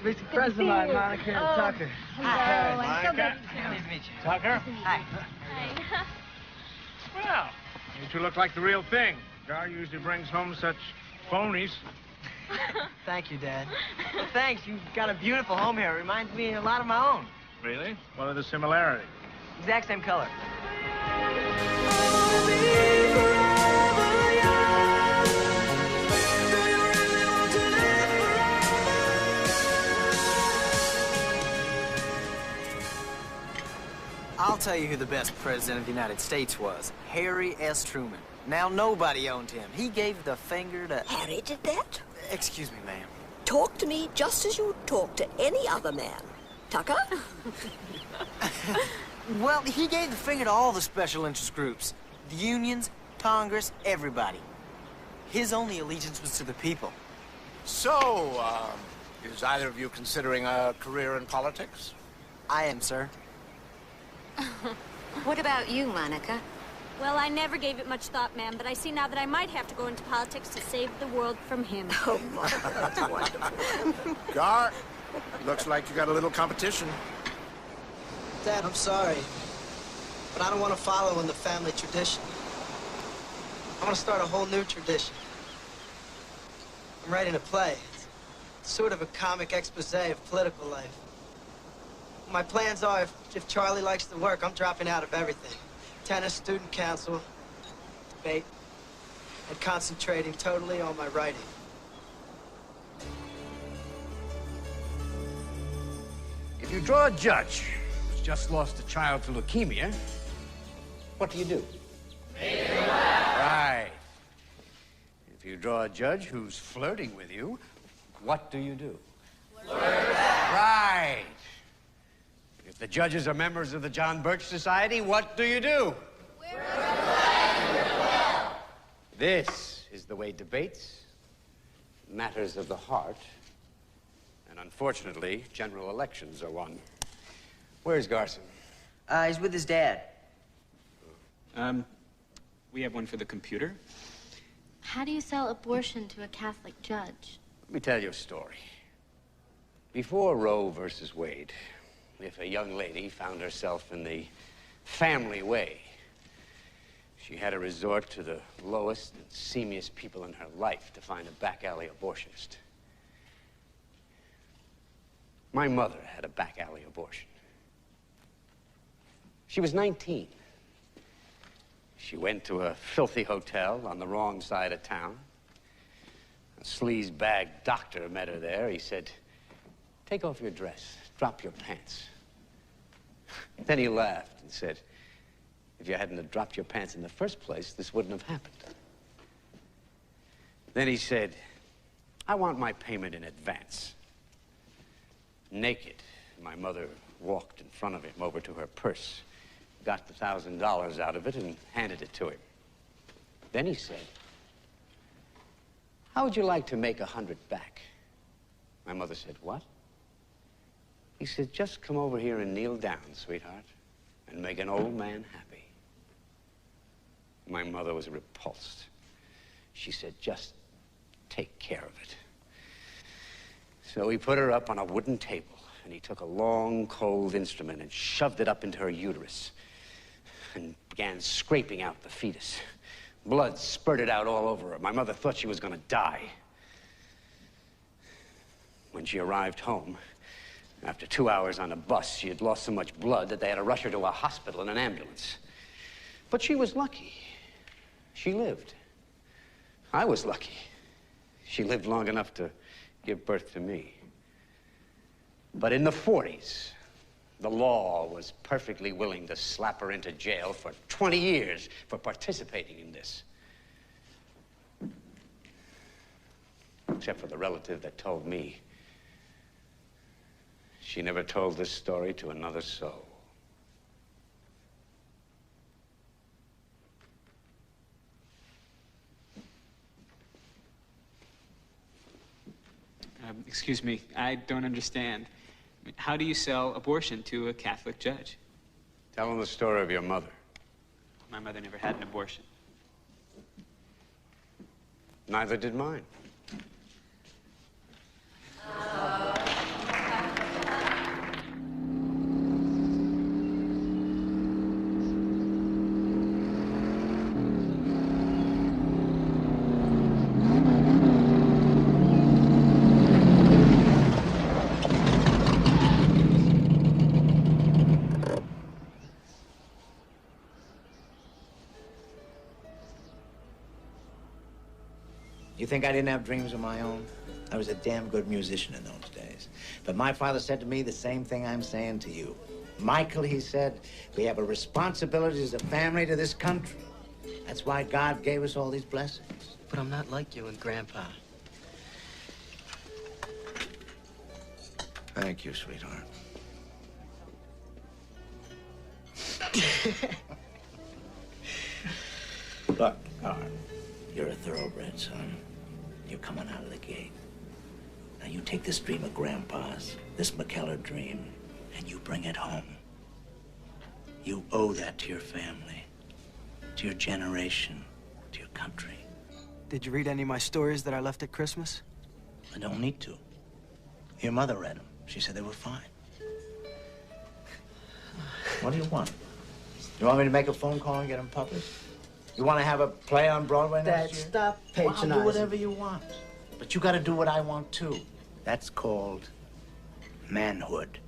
It's a present of mine, Monica and Tucker. Hello. Monica. Nice to meet you. Tucker. Hi. Well, you two look like the real thing. Gar usually brings home such phonies. Thank you, Dad. Well, thanks. You've got a beautiful home here. It reminds me a lot of my own. Really? What are the similarities? Exact same color. I'll tell you who the best president of the United States was. Harry S. Truman. Now, nobody owned him. He gave the finger to... Harry did that? Excuse me, ma'am. Talk to me just as you would talk to any other man. Tucker? Well, he gave the finger to all the special interest groups. The unions, Congress, everybody. His only allegiance was to the people. So, is either of you considering a career in politics? I am, sir. What about you, Monica? Well, I never gave it much thought, ma'am, but I see now that I might have to go into politics to save the world from him. Oh, Monica, that's wonderful. Gar, Looks like you got a little competition. Dad, I'm sorry, but I don't want to follow in the family tradition. I want to start a whole new tradition. I'm writing a play. It's sort of a comic expose of political life. My plans are, if Charlie likes to work, I'm dropping out of everything. Tennis, student council, debate, and concentrating totally on my writing. If you draw a judge who's just lost a child to leukemia, what do you do? Make him laugh. Right. If you draw a judge who's flirting with you, what do you do? Flirt. Right. If the judges are members of the John Birch Society, what do you do? This is the way debates, matters of the heart, and unfortunately, general elections are won. Where's Garson? He's with his dad. We have one for the computer. How do you sell abortion to a Catholic judge? Let me tell you a story. Before Roe versus Wade, if a young lady found herself in the family way, she had to resort to the lowest and seamiest people in her life to find a back alley abortionist. My mother had a back alley abortion. She was 19. She went to a filthy hotel on the wrong side of town. A sleaze-bag doctor met her there. He said, "Take off your dress, drop your pants." Then he laughed and said, "If you hadn't have dropped your pants in the first place, this wouldn't have happened." Then he said, "I want my payment in advance." Naked, my mother walked in front of him over to her purse, got the $1,000 out of it and handed it to him. Then he said, "How would you like to make 100 back?" My mother said, "What?" He said, "Just come over here and kneel down, sweetheart, and make an old man happy." My mother was repulsed. She said, "Just take care of it." So he put her up on a wooden table, and he took a long, cold instrument and shoved it up into her uterus and began scraping out the fetus. Blood spurted out all over her. My mother thought she was going to die. When she arrived home, after 2 hours on a bus, she had lost so much blood that they had to rush her to a hospital in an ambulance. But she was lucky. She lived. I was lucky. She lived long enough to give birth to me. But in the 40s, the law was perfectly willing to slap her into jail for 20 years for participating in this. Except for the relative that told me. She never told this story to another soul. Excuse me, I don't understand. How do you sell abortion to a Catholic judge? Tell him the story of your mother. My mother never had an abortion. Neither did mine. You think I didn't have dreams of my own? I was a damn good musician in those days. But my father said to me the same thing I'm saying to you. Michael, he said, we have a responsibility as a family to this country. That's why God gave us all these blessings. But I'm not like you and Grandpa. Thank you, sweetheart. Look, Art, you're a thoroughbred, son. You're coming out of the gate. Now you take this dream of Grandpa's, this McKellar dream, and you bring it home. You owe that to your family, to your generation, to your country. Did you read any of my stories that I left at Christmas? I don't need to. Your mother read them. She said they were fine. What do you want? You want me to make a phone call and get them published? You want to have a play on Broadway next year? Dad, stop patronizing. Well, I'll do whatever you want. But you got to do what I want, too. That's called manhood.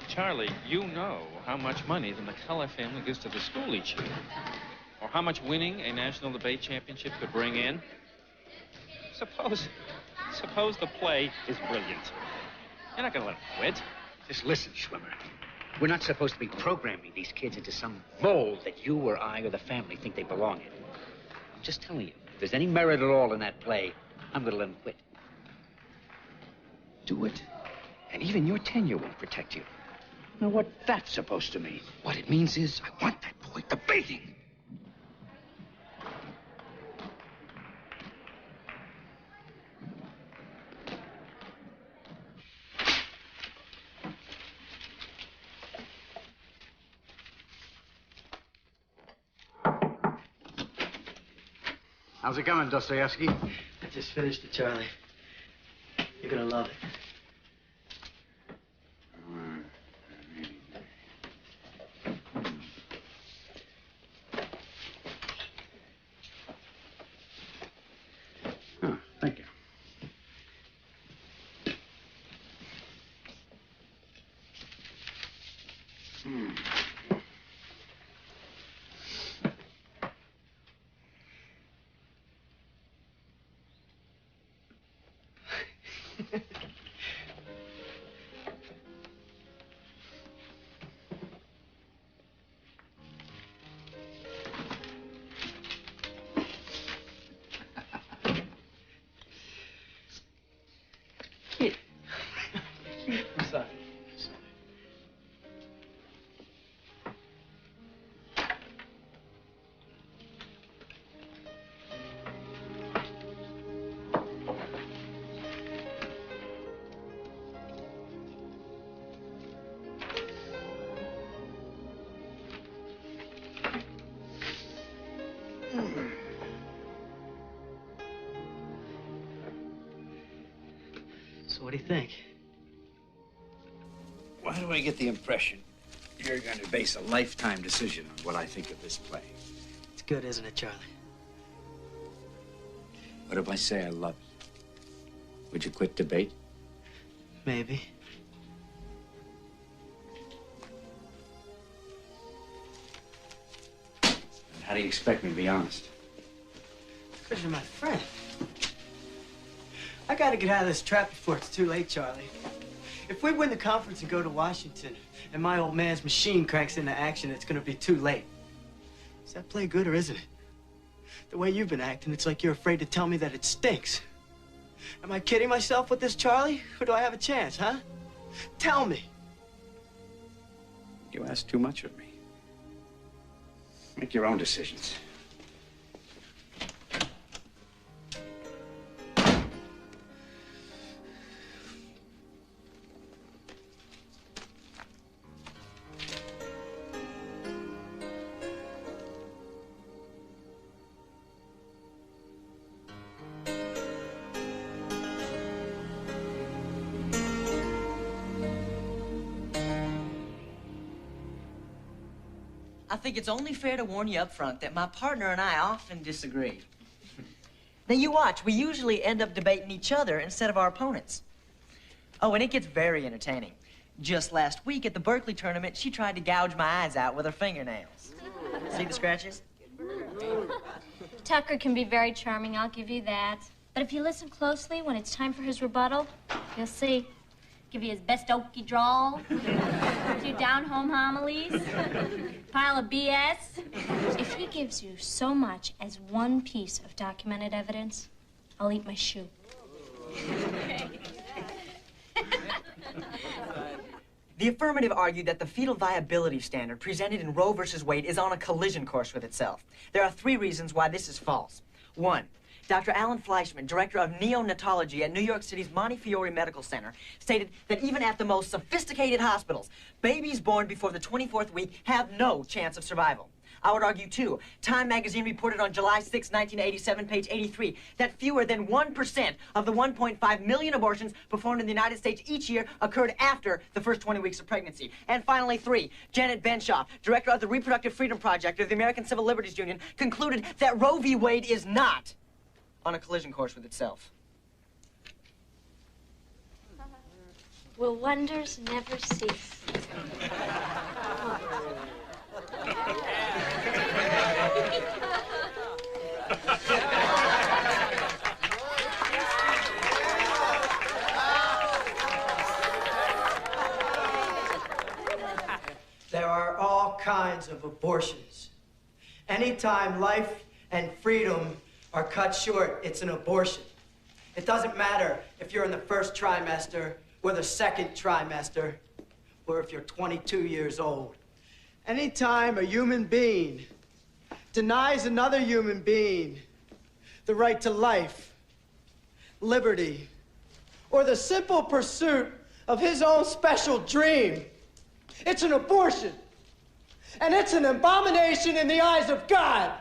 Charlie, you know how much money the McCullough family gives to the school each year. Or how much winning a national debate championship could bring in. Suppose the play is brilliant. You're not gonna let them quit. Just listen, Schwimmer. We're not supposed to be programming these kids into some mold that you or I or the family think they belong in. I'm just telling you, if there's any merit at all in that play, I'm gonna let them quit. Do it, and even your tenure won't protect you. Now, what that's supposed to mean? What it means is I want that boy debating. How's it going, Dostoevsky? I just finished it, Charlie. You're gonna love it. Oh, thank you. I'm sorry. So what do you think? Why do I get the impression you're going to base a lifetime decision on what I think of this play? It's good, isn't it, Charlie? What if I say I love you? Would you quit debate? Maybe. And how do you expect me to be honest? Because you're my friend. I gotta get out of this trap before it's too late, Charlie. If we win the conference and go to Washington, and my old man's machine cranks into action, it's gonna be too late. Is that play good or isn't it? The way you've been acting, it's like you're afraid to tell me that it stinks. Am I kidding myself with this, Charlie? Or do I have a chance, huh? Tell me. You ask too much of me. Make your own decisions. I think it's only fair to warn you up front that my partner and I often disagree. Now, you watch. We usually end up debating each other instead of our opponents. Oh, and it gets very entertaining. Just last week at the Berkeley tournament, she tried to gouge my eyes out with her fingernails. See the scratches? Tucker can be very charming, I'll give you that. But if you listen closely when it's time for his rebuttal, you'll see. Give you his best oaky drawl, a few down-home homilies, pile of BS. If he gives you so much as one piece of documented evidence, I'll eat my shoe. The affirmative argued that the fetal viability standard presented in Roe versus Wade is on a collision course with itself. There are 3 reasons why this is false. 1, Dr. Alan Fleischman, director of neonatology at New York City's Montefiore Medical Center, stated that even at the most sophisticated hospitals, babies born before the 24th week have no chance of survival. I would argue, too, Time magazine reported on July 6, 1987, page 83, that fewer than 1% of the 1.5 million abortions performed in the United States each year occurred after the first 20 weeks of pregnancy. And finally, 3, Janet Benshaw, director of the Reproductive Freedom Project of the American Civil Liberties Union, concluded that Roe v. Wade is not on a collision course with itself. Will wonders never cease? There are all kinds of abortions. Anytime life and freedom are cut short, it's an abortion. It doesn't matter if you're in the first trimester or the second trimester, or if you're 22 years old. Anytime a human being denies another human being the right to life, liberty, or the simple pursuit of his own special dream, it's an abortion. And it's an abomination in the eyes of God.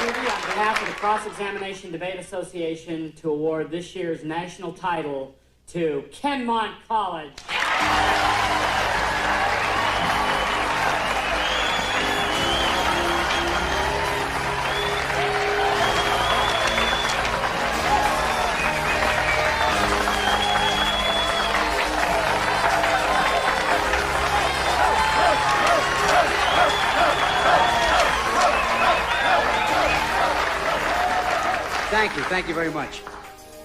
On behalf of the Cross-Examination Debate Association to award this year's national title to Kenmont College. Thank you very much.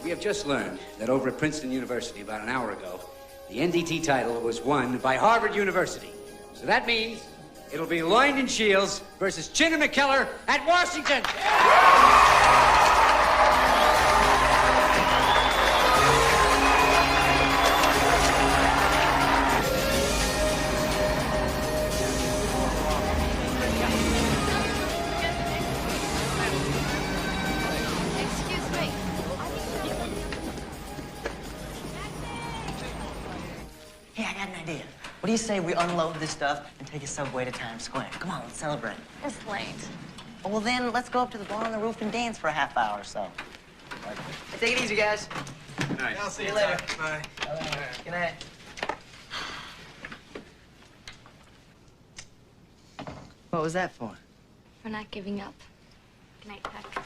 We have just learned that over at Princeton University about an hour ago, the NDT title was won by Harvard University. So that means it'll be Loynd and Shields versus Chin and McKellar at Washington. What do you say we unload this stuff and take a subway to Times Square? Come on, let's celebrate. It's late. Oh, well, then let's go up to the bar on the roof and dance for a half hour or so. Hey, take it easy, guys. Good night. I'll see you later. Bye. Good night. What was that for? We're not giving up. Good night, Tuck.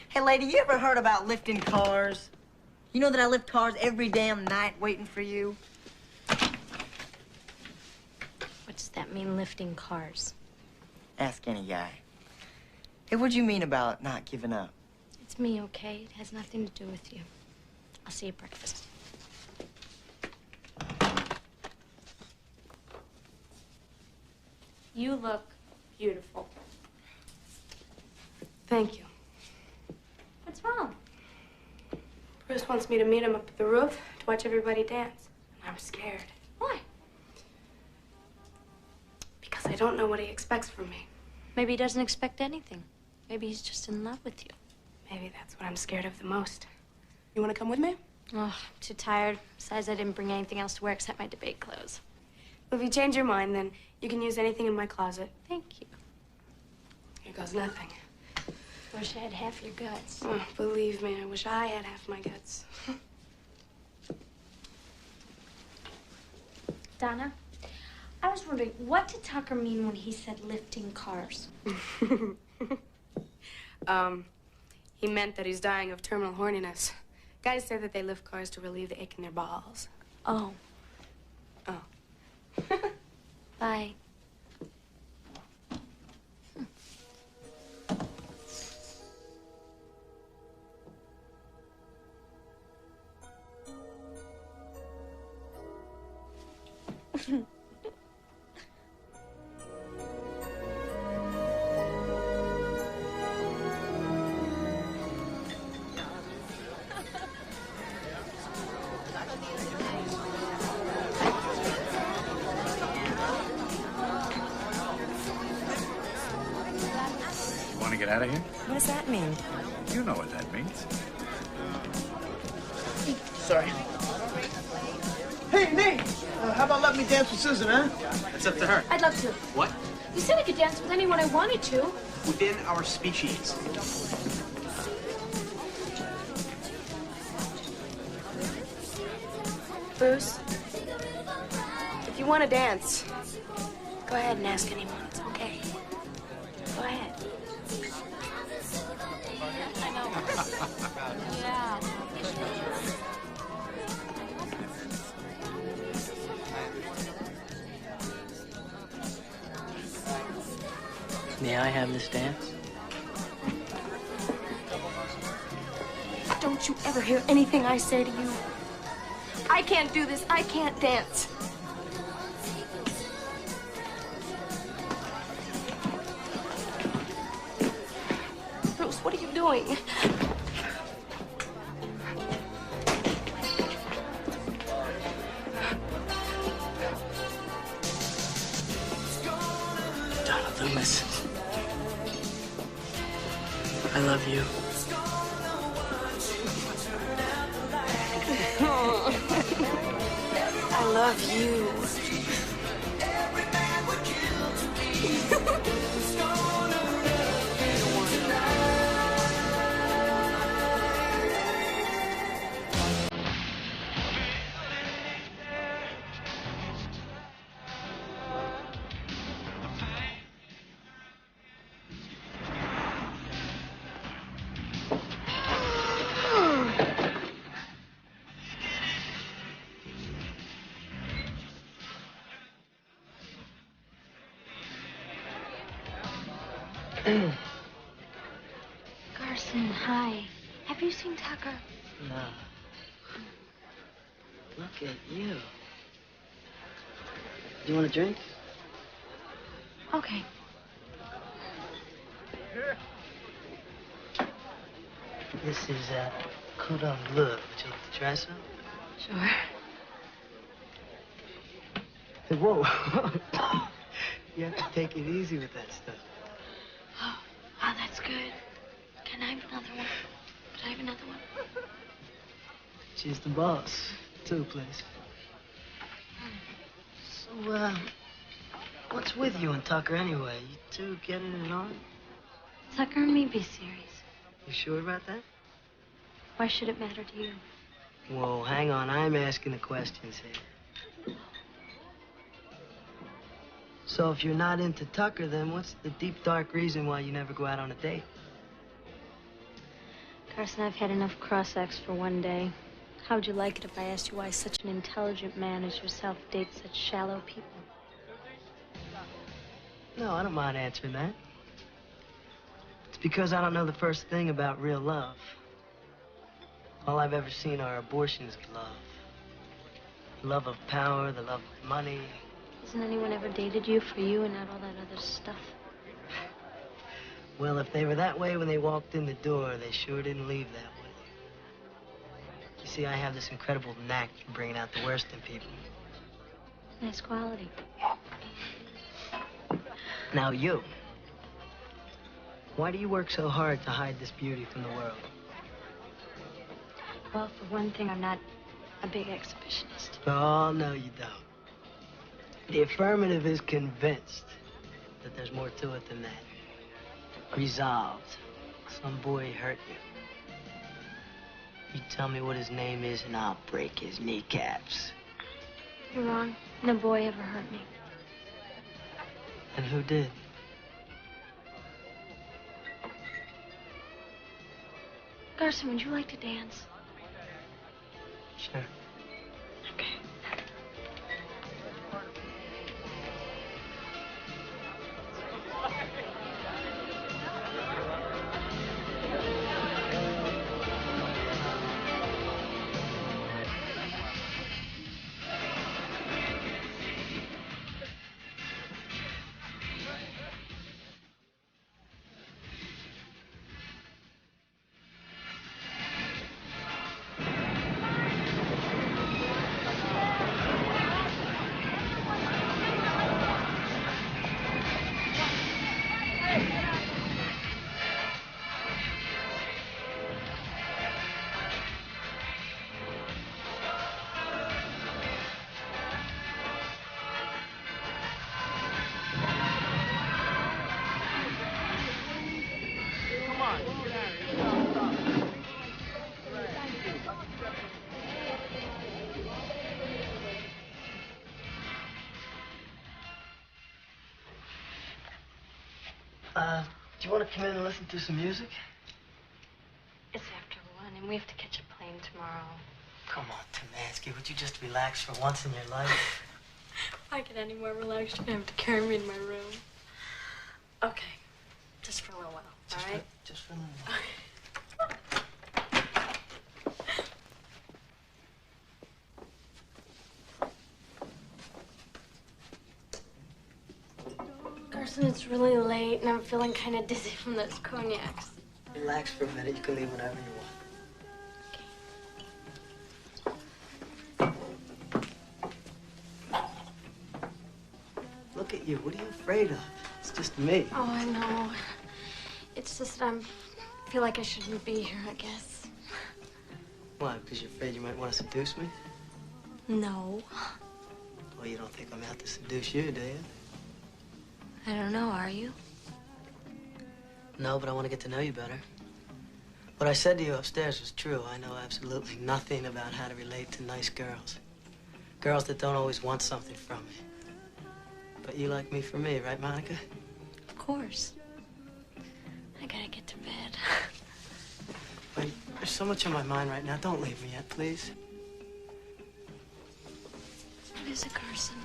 Hey, lady, you ever heard about lifting cars? You know that I lift cars every damn night waiting for you? What does that mean, lifting cars? Ask any guy. Hey, what do you mean about not giving up? It's me, okay? It has nothing to do with you. I'll see you at breakfast. You look beautiful. Thank you. What's wrong? Bruce wants me to meet him up at the roof to watch everybody dance. And I'm scared. Why? Because I don't know what he expects from me. Maybe he doesn't expect anything. Maybe he's just in love with you. Maybe that's what I'm scared of the most. You want to come with me? Oh, I'm too tired. Besides, I didn't bring anything else to wear except my debate clothes. Well, if you change your mind, then you can use anything in my closet. Thank you. Here goes nothing. Wish I had half your guts. Oh, believe me, I wish I had half my guts. Donna, I was wondering, what did Tucker mean when he said lifting cars? He meant that he's dying of terminal horniness. Guys say that they lift cars to relieve the ache in their balls. Oh. Oh. Bye. Want to get out of here? What does that mean? You know what that means. Sorry. Hey, Nate! How about let me dance with Susan, huh? It's up to her. I'd love to. What? You said I could dance with anyone I wanted to. Within our species. Bruce, if you want to dance, go ahead and ask anyone. It's okay. Go ahead. I know. Yeah. May I have this dance? Don't you ever hear anything I say to you. I can't do this. I can't dance. Bruce, what are you doing? Donna Loomis. I love you. I love you. Carson, hi. Have you seen Tucker? No. Look at you. Do you want a drink? Okay. This is cordon bleu. Would you like to try some? Sure. Hey, whoa. You have to take it easy with that stuff. Oh, that's good. Can I have another one? Can I have another one? She's the boss. Two, please. So, what's with you and Tucker anyway? You two getting it on? Tucker and me be serious. You sure about that? Why should it matter to you? Whoa, hang on. I'm asking the questions here. So if you're not into Tucker, then what's the deep, dark reason why you never go out on a date? Carson, I've had enough cross-acts for one day. How would you like it if I asked you why such an intelligent man as yourself dates such shallow people? No, I don't mind answering that. It's because I don't know the first thing about real love. All I've ever seen are abortions of love. The love of power, the love of money. Hasn't anyone ever dated you for you and not all that other stuff? Well, if they were that way when they walked in the door, they sure didn't leave that way. You see, I have this incredible knack for bringing out the worst in people. Nice quality. Now, you. Why do you work so hard to hide this beauty from the world? Well, for one thing, I'm not a big exhibitionist. Oh, no, you don't. The affirmative is convinced that there's more to it than that. Resolved. Some boy hurt you. You tell me what his name is and I'll break his kneecaps. You're wrong. No boy ever hurt me. And who did? Garson, would you like to dance? Sure. Okay. Do you want to come in and listen to some music? It's after 1, and we have to catch a plane tomorrow. Come on, Tamansky, would you just relax for once in your life? If I get any more relaxed, you're gonna have to carry me to my room. Okay. Just for a little while, all right? Just for a little while. Carson, it's really late, and I'm feeling kind of dizzy from those cognacs. Relax for a minute. You can leave whenever you want. Look at you. What are you afraid of? It's just me. Oh, I know. It's just I feel like I shouldn't be here, I guess. Why? Because you're afraid you might want to seduce me? No. Well, you don't think I'm out to seduce you, do you? I don't know, are you? No, but I want to get to know you better. What I said to you upstairs was true. I know absolutely nothing about how to relate to nice girls. Girls that don't always want something from me. But you like me for me, right, Monica? Of course. I gotta get to bed. Wait, there's so much on my mind right now. Don't leave me yet, please. What is it, Carson?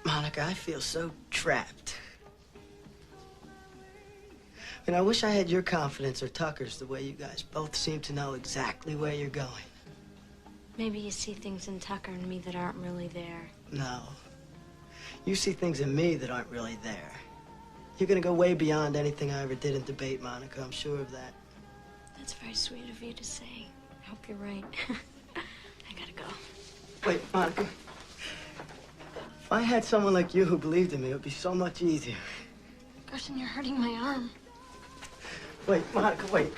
Monica, I feel so trapped. And I wish I had your confidence or Tucker's the way you guys both seem to know exactly where you're going. Maybe you see things in Tucker and me that aren't really there. No. You see things in me that aren't really there. You're gonna go way beyond anything I ever did in debate, Monica. I'm sure of that. That's very sweet of you to say. I hope you're right. I gotta go. Wait, Monica. If I had someone like you who believed in me, it would be so much easier. Carson, you're hurting my arm. Wait, Monica, wait.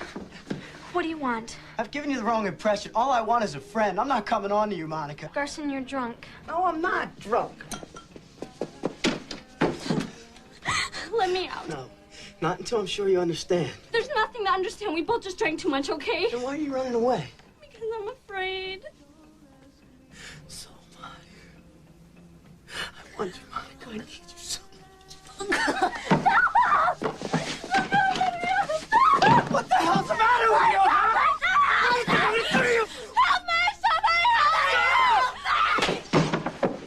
What do you want? I've given you the wrong impression. All I want is a friend. I'm not coming on to you, Monica. Carson, you're drunk. No, I'm not drunk. Let me out. No, not until I'm sure you understand. There's nothing to understand. We both just drank too much, okay? Then why are you running away? Because I'm afraid. So am I. I want you, Monica. I need you so much. What the hell's the matter with you, huh? What's going through you? Help me! Somebody help me!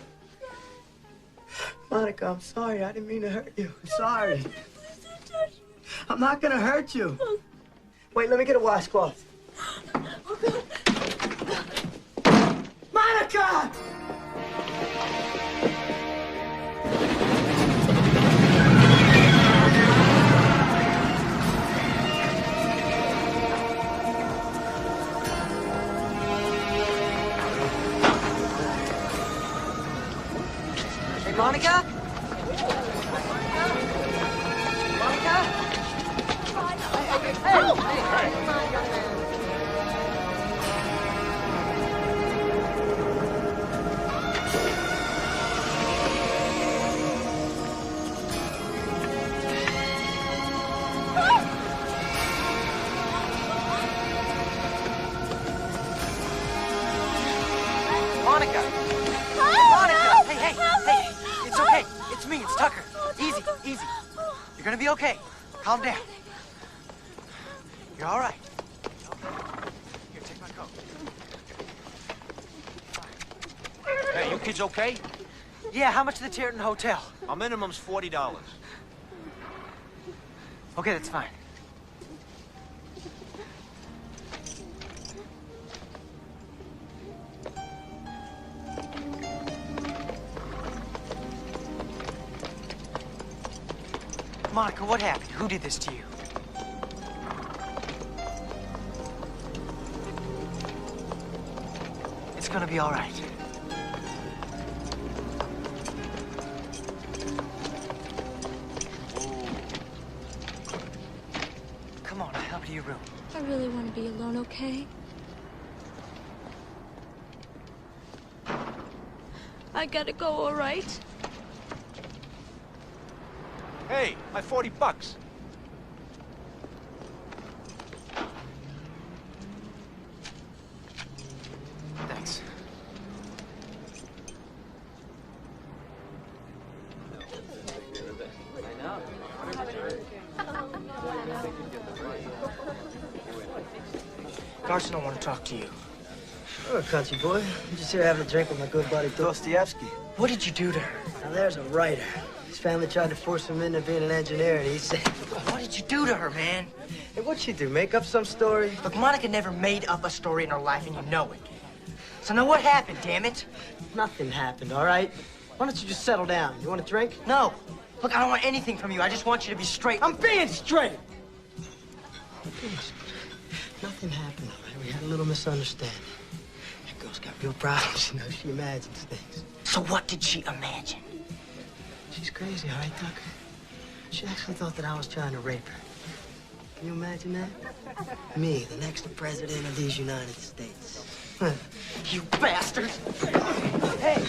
Monica, I'm sorry. I didn't mean to hurt you. I'm sorry. I'm not gonna hurt you. Wait, let me get a washcloth. Monica! Hey, Monica? Monica? Hey! Come on, young man. it's me. It's Tucker. Easy, easy. You're gonna be okay. Calm down. You're all right. Here, take my coat. Hey, you kids okay? Yeah, how much is the Territon Hotel? Our minimum's $40. Okay, that's fine. Monica, what happened? Who did this to you? It's gonna be all right. Come on, I'll help you to your room. I really want to be alone, okay? I gotta go, all right? Hey, my $40. Thanks. Carson, I want to talk to you. Sure, country boy. I'm just here having a drink with my good buddy Dostoevsky. What did you do to her? Now, there's a writer. His family tried to force him into being an engineer, and he said... What did you do to her, man? Hey, what'd she do, make up some story? Look, Monica never made up a story in her life, and you know it. So now what happened, damn it? Nothing happened, all right? Why don't you just settle down? You want a drink? No. Look, I don't want anything from you. I just want you to be straight. I'm being straight! Nothing happened, all right? We had a little misunderstanding. That girl's got real problems, you know. She imagines things. So what did she imagine? She's crazy, all right, Tucker? She actually thought that I was trying to rape her. Can you imagine that? Me, the next president of these United States. You bastards! Hey!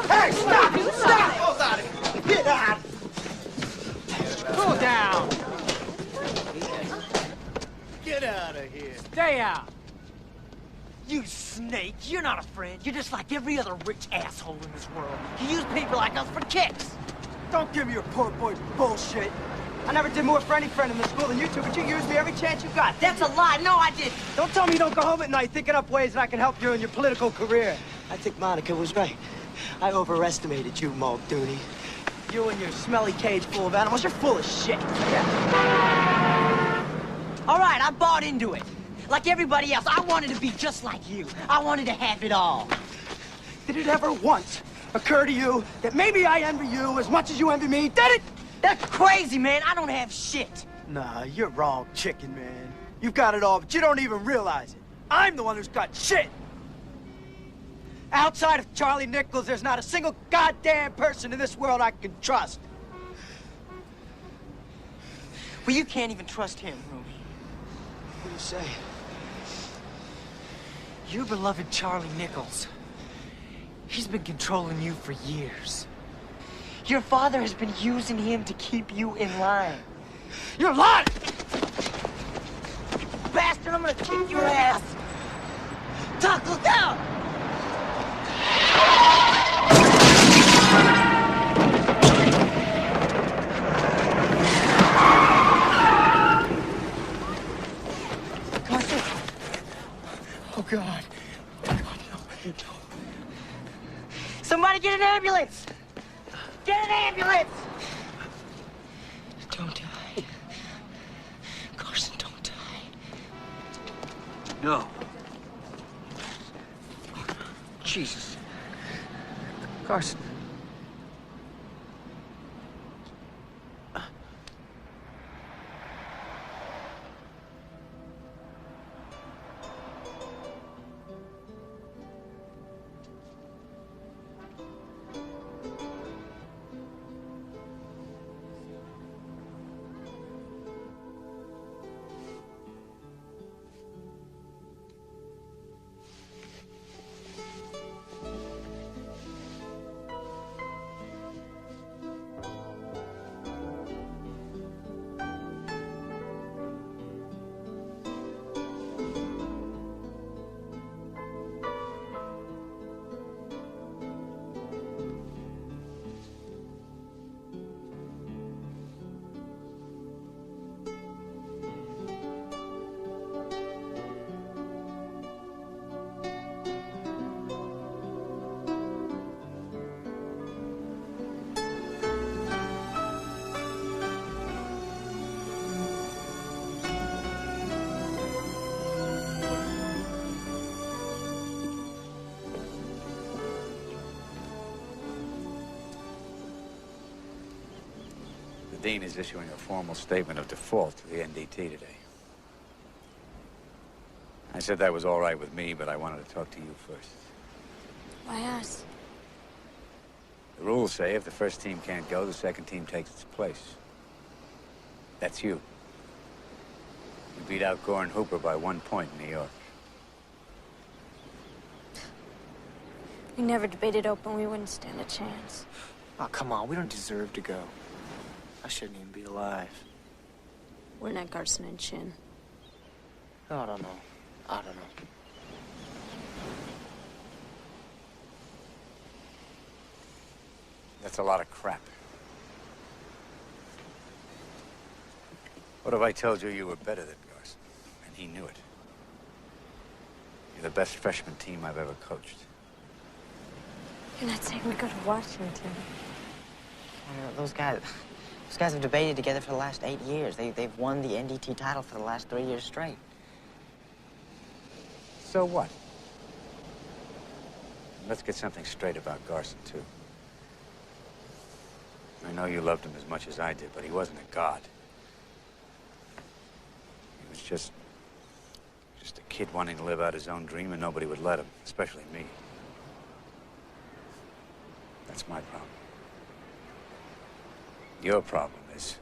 Hey, stop! Stop! Get out! Cool down. Get out of here. Stay out. You snake, you're not a friend. You're just like every other rich asshole in this world. You use people like us for kicks. Don't give me your poor boy bullshit. I never did more for any friend in the school than you two, but you used me every chance you got. That's a lie. No, I didn't. Don't tell me you don't go home at night thinking up ways that I can help you in your political career. I think Monica was right. I overestimated you, Muldooney. You and your smelly cage full of animals, you're full of shit. All right, I bought into it. Like everybody else, I wanted to be just like you. I wanted to have it all. Did it ever once occur to you that maybe I envy you as much as you envy me? Did it? That's crazy, man. I don't have shit. Nah, you're wrong, chicken man. You've got it all, but you don't even realize it. I'm the one who's got shit. Outside of Charlie Nichols, there's not a single goddamn person in this world I can trust. Well, you can't even trust him, Ruby. What do you say? Your beloved Charlie Nichols. He's been controlling you for years. Your father has been using him to keep you in line. You're lying! Bastard, I'm gonna kick your ass! Tuck, look out! Oh, God. Oh, God, no. Somebody get an ambulance! Get an ambulance! Don't die. Carson, don't die. No. Jesus. Carson. Dean is issuing a formal statement of default to the NDT today. I said that was all right with me, but I wanted to talk to you first. Why us? The rules say if the first team can't go, the second team takes its place. That's you. You beat out Gore and Hooper by 1 point in New York. We never debated open. We wouldn't stand a chance. Oh, come on. We don't deserve to go. I shouldn't even be alive. We're not Garson and Chin. Oh, I don't know. I don't know. That's a lot of crap. What if I told you you were better than Garson, and he knew it? You're the best freshman team I've ever coached. You're not saying we go to Washington. Those guys have debated together for the last 8 years. They've won the NDT title for the last 3 years straight. So what? Let's get something straight about Garson, too. I know you loved him as much as I did, but he wasn't a god. He was just a kid wanting to live out his own dream, and nobody would let him, especially me. That's my problem. Your problem is,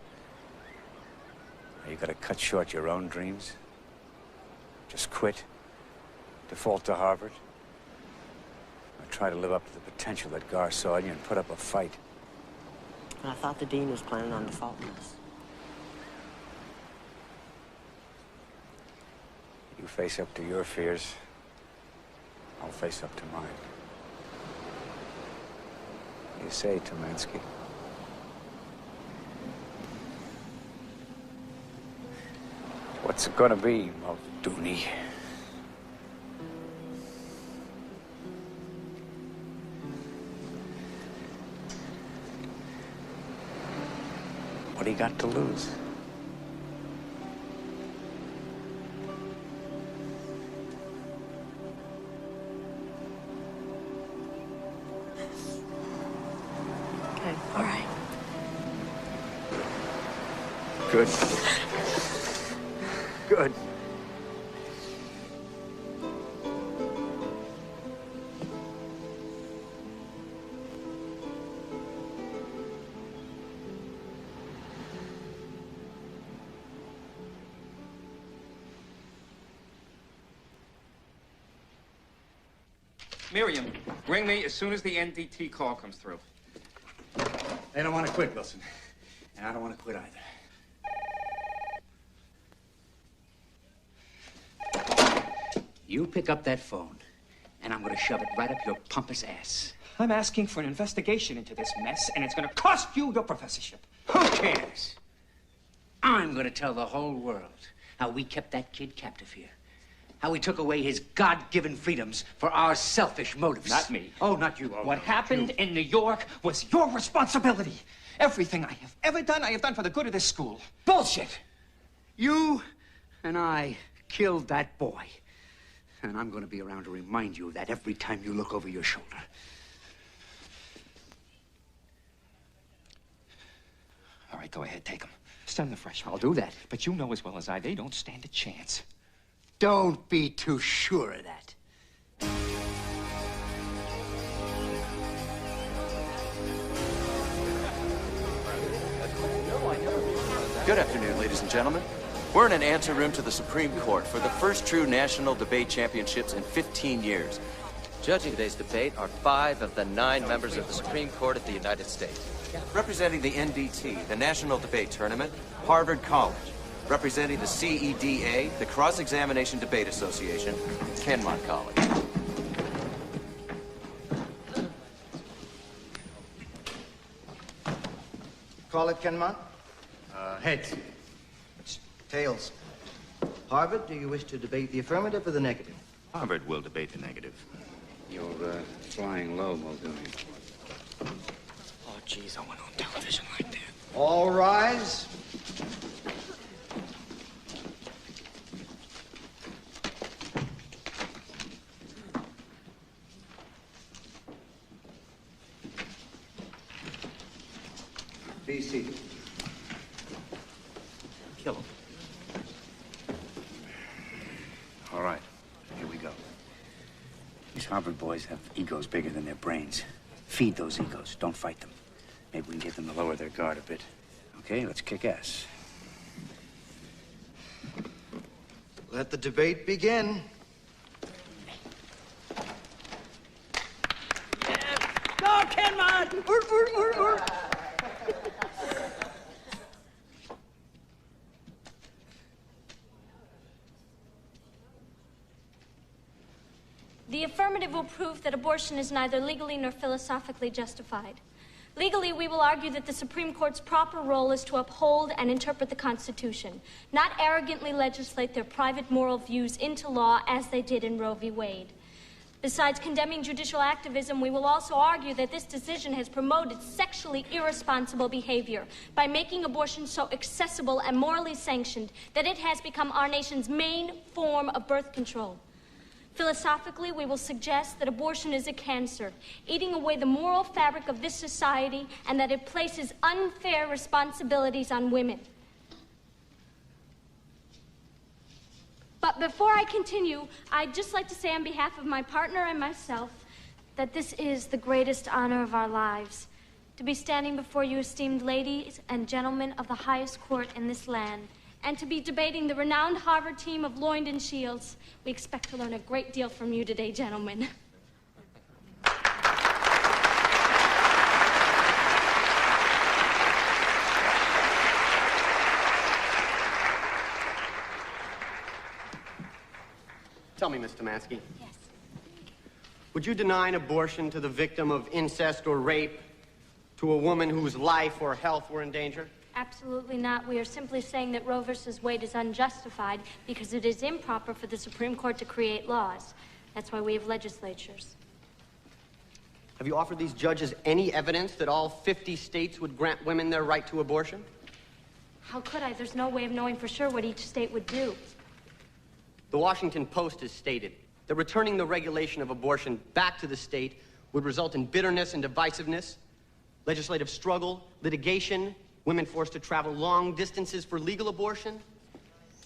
are you gonna cut short your own dreams? Just quit? Default to Harvard? Or try to live up to the potential that Gar saw in you and put up a fight? I thought the dean was planning on defaulting us. You face up to your fears, I'll face up to mine. What do you say, Tomansky? What's it gonna be, Muldooney? What do you got to lose? Okay, all right. Good. Good. Miriam, ring me as soon as the NDT call comes through. They don't want to quit, Wilson. And I don't want to quit either. You pick up that phone, and I'm going to shove it right up your pompous ass. I'm asking for an investigation into this mess, and it's going to cost you your professorship. Who cares? I'm going to tell the whole world how we kept that kid captive here. How we took away his God-given freedoms for our selfish motives. Not me. Oh, not you. What happened in New York was your responsibility. Everything I have ever done, I have done for the good of this school. Bullshit. You and I killed that boy. And I'm going to be around to remind you of that every time you look over your shoulder. All right, go ahead, take him. Stun the freshman. I'll do that. But you know as well as I, they don't stand a chance. Don't be too sure of that. Good afternoon, ladies and gentlemen. We're in an answer room to the Supreme Court for the first true national debate championships in 15 years. Judging today's debate are 5 of the 9 members of the Supreme Court of the United States. Representing the NDT, the National Debate Tournament, Harvard College. Representing the CEDA, the Cross-Examination Debate Association, Kenmont College. Call it, Kenmont? Heads. Tails. Harvard, do you wish to debate the affirmative or the negative? Harvard will debate the negative. You're flying low, Muldooney. Oh, geez, I went on television like that. All rise. Be seated. kill him. All right, here we go. These Harvard boys have egos bigger than their brains. Feed those egos, don't fight them. Maybe we can get them to lower their guard a bit. Okay, let's kick ass. Let the debate begin. Go, Cameron! The affirmative will prove that abortion is neither legally nor philosophically justified. Legally, we will argue that the Supreme Court's proper role is to uphold and interpret the Constitution, not arrogantly legislate their private moral views into law as they did in Roe v. Wade. Besides condemning judicial activism, we will also argue that this decision has promoted sexually irresponsible behavior by making abortion so accessible and morally sanctioned that it has become our nation's main form of birth control. Philosophically, we will suggest that abortion is a cancer, eating away the moral fabric of this society, and that it places unfair responsibilities on women. But before I continue, I'd just like to say on behalf of my partner and myself that this is the greatest honor of our lives. To be standing before you esteemed ladies and gentlemen of the highest court in this land, and to be debating the renowned Harvard team of Loined and Shields. We expect to learn a great deal from you today, gentlemen. Tell me, Miss Tomansky. Yes. Would you deny an abortion to the victim of incest or rape, to a woman whose life or health were in danger? Absolutely not. We are simply saying that Roe versus Wade is unjustified because it is improper for the Supreme Court to create laws. That's why we have legislatures. Have you offered these judges any evidence that all 50 states would grant women their right to abortion? How could I? There's no way of knowing for sure what each state would do. The Washington Post has stated that returning the regulation of abortion back to the state would result in bitterness and divisiveness, legislative struggle, litigation, women forced to travel long distances for legal abortion,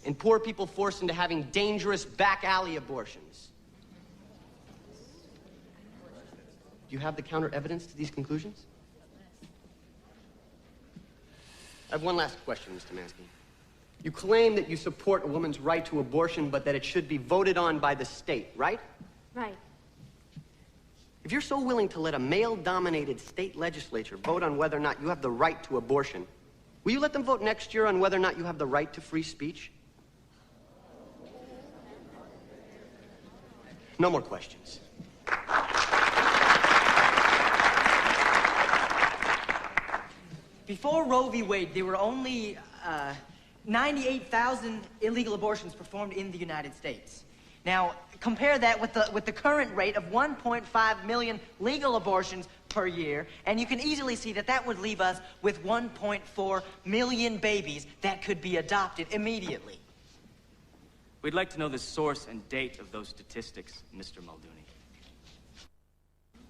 and poor people forced into having dangerous back alley abortions. Do you have the counter evidence to these conclusions? I have one last question, Ms. Tomansky. You claim that you support a woman's right to abortion, but that it should be voted on by the state, right? Right. If you're so willing to let a male-dominated state legislature vote on whether or not you have the right to abortion, will you let them vote next year on whether or not you have the right to free speech? No more questions. Before Roe v. Wade, there were only 98,000 illegal abortions performed in the United States. Now, compare that with the current rate of 1.5 million legal abortions per year, and you can easily see that that would leave us with 1.4 million babies that could be adopted immediately. We'd like to know the source and date of those statistics, Mr. Muldooney.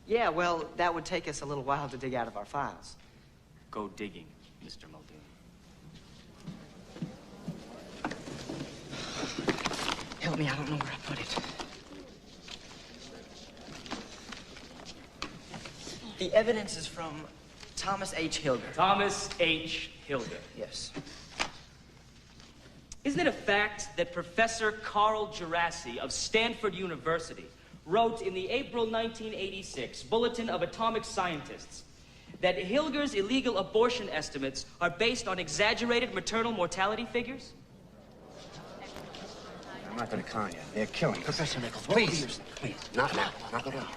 Yeah, well, that would take us a little while to dig out of our files. Go digging, Mr. Muldooney. Help me, I don't know where I put it. The evidence is from Thomas H. Hilger. Thomas H. Hilger. Yes. Isn't it a fact that Professor Carl Gerasi of Stanford University wrote in the April 1986 Bulletin of Atomic Scientists that Hilger's illegal abortion estimates are based on exaggerated maternal mortality figures? I'm not going to con you. They're killing us. Professor Nichols, Please. Please, not now. Not now.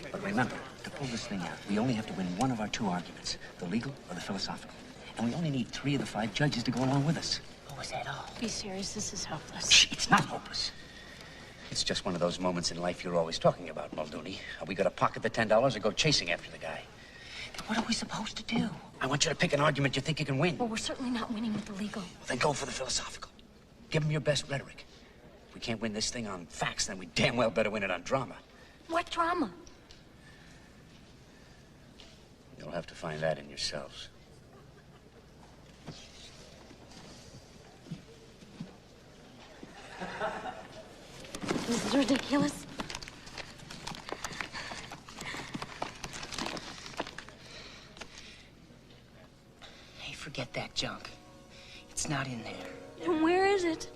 But remember, to pull this thing out, we only have to win one of our two arguments, the legal or the philosophical. And we only need 3 of the 5 judges to go along with us. What was that all? Be serious, this is hopeless. Shh, it's not hopeless. It's just one of those moments in life you're always talking about, Muldooney. Are we going to pocket the $10 or go chasing after the guy? What are we supposed to do? I want you to pick an argument you think you can win. Well, we're certainly not winning with the legal. Well, then go for the philosophical. Give them your best rhetoric. If we can't win this thing on facts, then we damn well better win it on drama. What drama? You'll have to find that in yourselves. ridiculous. Hey, forget that junk. It's not in there. And where is it?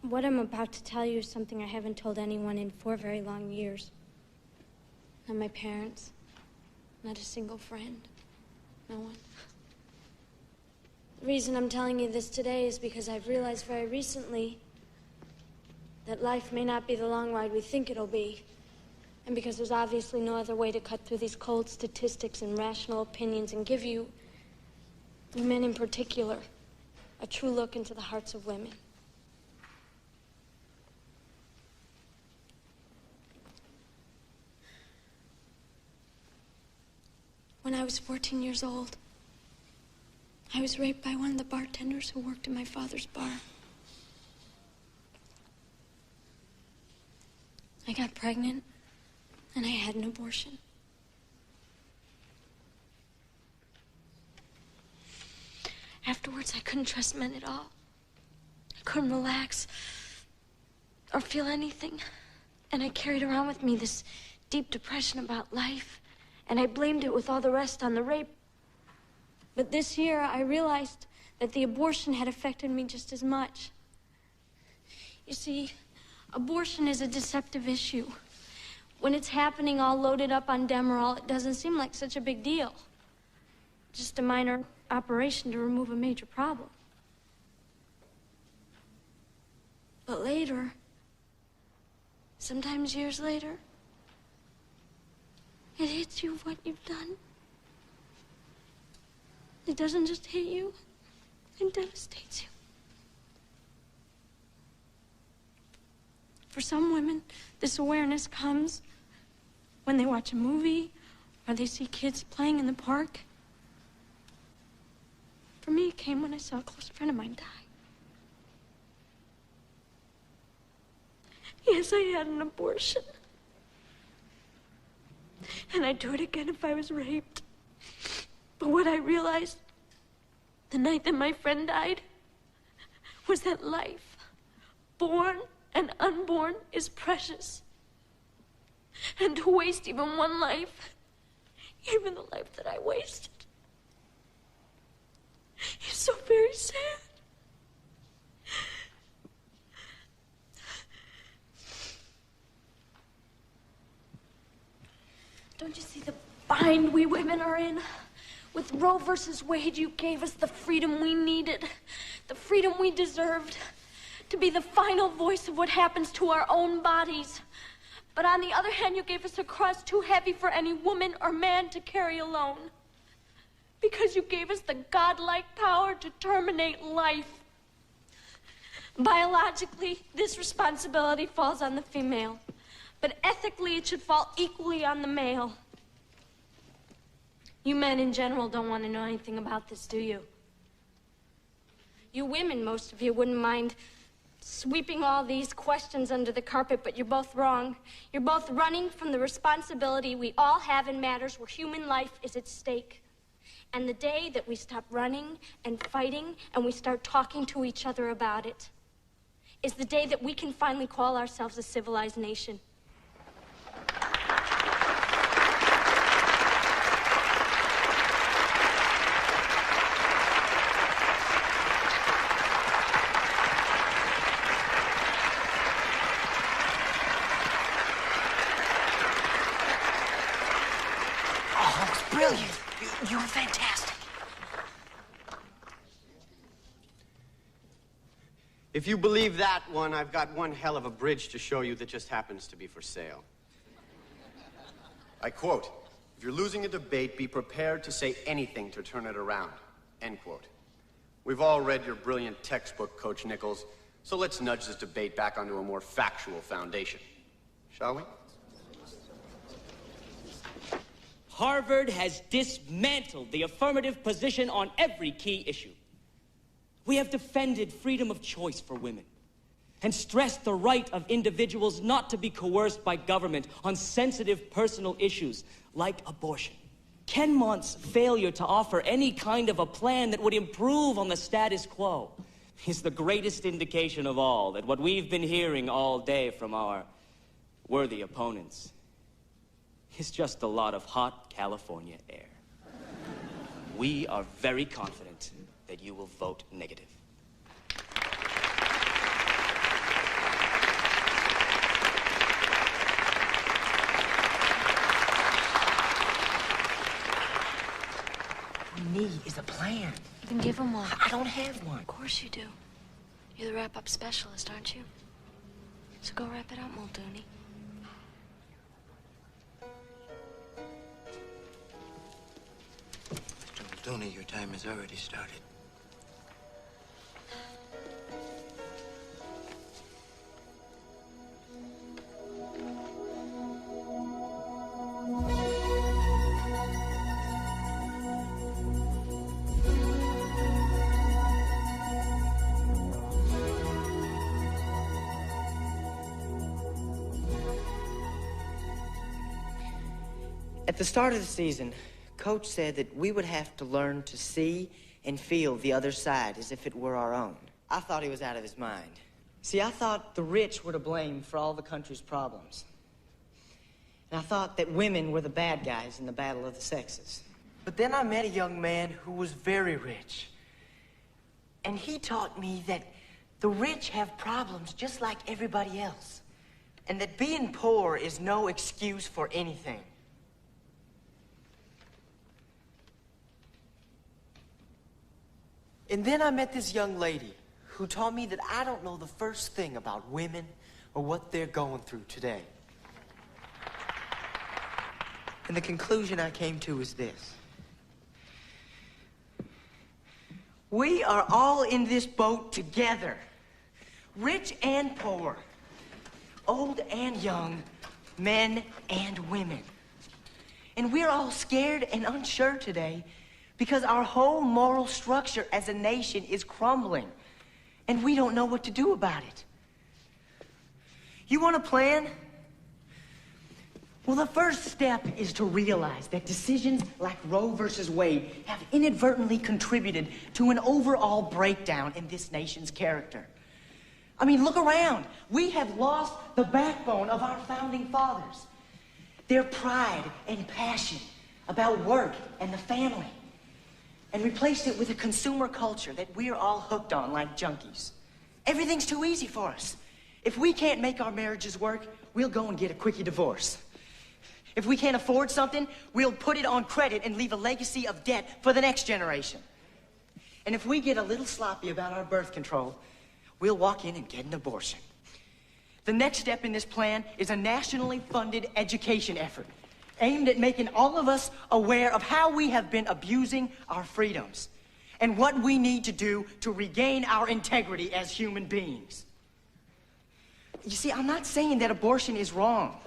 What I'm about to tell you is something I haven't told anyone in 4 very long years. Not my parents. Not a single friend. No one. The reason I'm telling you this today is because I've realized very recently that life may not be the long ride we think it'll be. And because there's obviously no other way to cut through these cold statistics and rational opinions and give you men in particular, a true look into the hearts of women. When I was 14 years old, I was raped by one of the bartenders who worked in my father's bar. I got pregnant, and I had an abortion. Afterwards, I couldn't trust men at all. I couldn't relax or feel anything. And I carried around with me this deep depression about life, and I blamed it with all the rest on the rape. But this year, I realized that the abortion had affected me just as much. You see, abortion is a deceptive issue. When it's happening all loaded up on Demerol, it doesn't seem like such a big deal. Just a minor operation to remove a major problem. But later, sometimes years later, it hits you what you've done. It doesn't just hit you, it devastates you. For some women, this awareness comes when they watch a movie or they see kids playing in the park. For me, it came when I saw a close friend of mine die. Yes, I had an abortion. And I'd do it again if I was raped. But what I realized the night that my friend died was that life, born and unborn, is precious. And to waste even one life, even the life that I wasted, is so very sad. Don't you see the bind we women are in? With Roe versus Wade, you gave us the freedom we needed, the freedom we deserved, to be the final voice of what happens to our own bodies. But on the other hand, you gave us a cross too heavy for any woman or man to carry alone. Because you gave us the godlike power to terminate life. Biologically, this responsibility falls on the female. But ethically, it should fall equally on the male. You men in general don't want to know anything about this, do you? You women, most of you, wouldn't mind sweeping all these questions under the carpet, but you're both wrong. You're both running from the responsibility we all have in matters where human life is at stake. And the day that we stop running and fighting and we start talking to each other about it is the day that we can finally call ourselves a civilized nation. Brilliant. You were fantastic. If you believe that one, I've got one hell of a bridge to show you that just happens to be for sale. I quote, "If you're losing a debate, be prepared to say anything to turn it around." End quote. We've all read your brilliant textbook, Coach Nichols, so let's nudge this debate back onto a more factual foundation. Shall we? Harvard has dismantled the affirmative position on every key issue. We have defended freedom of choice for women and stressed the right of individuals not to be coerced by government on sensitive personal issues like abortion. Kenmont's failure to offer any kind of a plan that would improve on the status quo is the greatest indication of all that what we've been hearing all day from our worthy opponents is just a lot of hot California air. We are very confident that you will vote negative. What we need is a plan. Then give him one. I don't have one. Of course you do. You're the wrap-up specialist, aren't you? So go wrap it up, Muldooney. Mr. Muldooney, your time has already started. At the start of the season, Coach said that we would have to learn to see and feel the other side as if it were our own. I thought he was out of his mind. See, I thought the rich were to blame for all the country's problems. And I thought that women were the bad guys in the battle of the sexes. But then I met a young man who was very rich. And he taught me that the rich have problems just like everybody else. And that being poor is no excuse for anything. And then I met this young lady who taught me that I don't know the first thing about women or what they're going through today. And the conclusion I came to is this. We are all in this boat together. Rich and poor. Old and young. Men and women. And we're all scared and unsure today because our whole moral structure as a nation is crumbling, and we don't know what to do about it. You want a plan? Well, the first step is to realize that decisions like Roe versus Wade have inadvertently contributed to an overall breakdown in this nation's character. I mean, look around. We have lost the backbone of our founding fathers. Their pride and passion about work and the family. And replaced it with a consumer culture that we're all hooked on like junkies. Everything's too easy for us. If we can't make our marriages work, we'll go and get a quickie divorce. If we can't afford something, we'll put it on credit and leave a legacy of debt for the next generation. And if we get a little sloppy about our birth control, we'll walk in and get an abortion. The next step in this plan is a nationally funded education effort aimed at making all of us aware of how we have been abusing our freedoms and what we need to do to regain our integrity as human beings. You see, I'm not saying that abortion is wrong,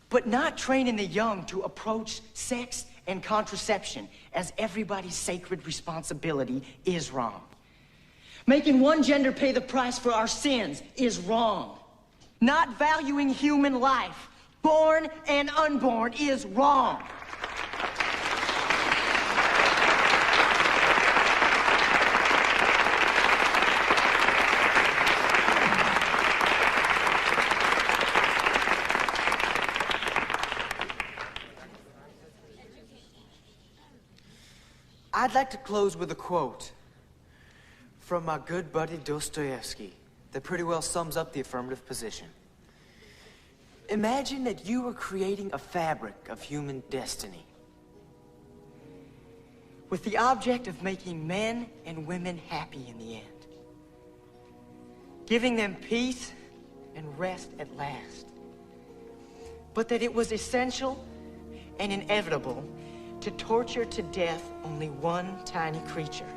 but not training the young to approach sex and contraception as everybody's sacred responsibility is wrong. Making one gender pay the price for our sins is wrong. Not valuing human life, born and unborn, is wrong. I'd like to close with a quote from my good buddy Dostoevsky that pretty well sums up the affirmative position. Imagine that you are creating a fabric of human destiny with the object of making men and women happy in the end, giving them peace and rest at last, but that it was essential and inevitable to torture to death only one tiny creature.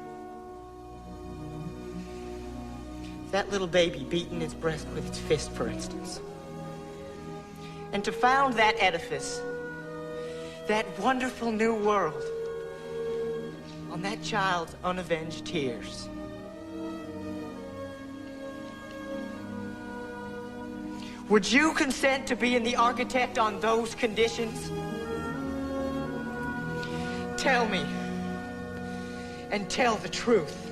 That little baby beating its breast with its fist, for instance. And to found that edifice, that wonderful new world, on that child's unavenged tears. Would you consent to being the architect on those conditions? Tell me, and tell the truth.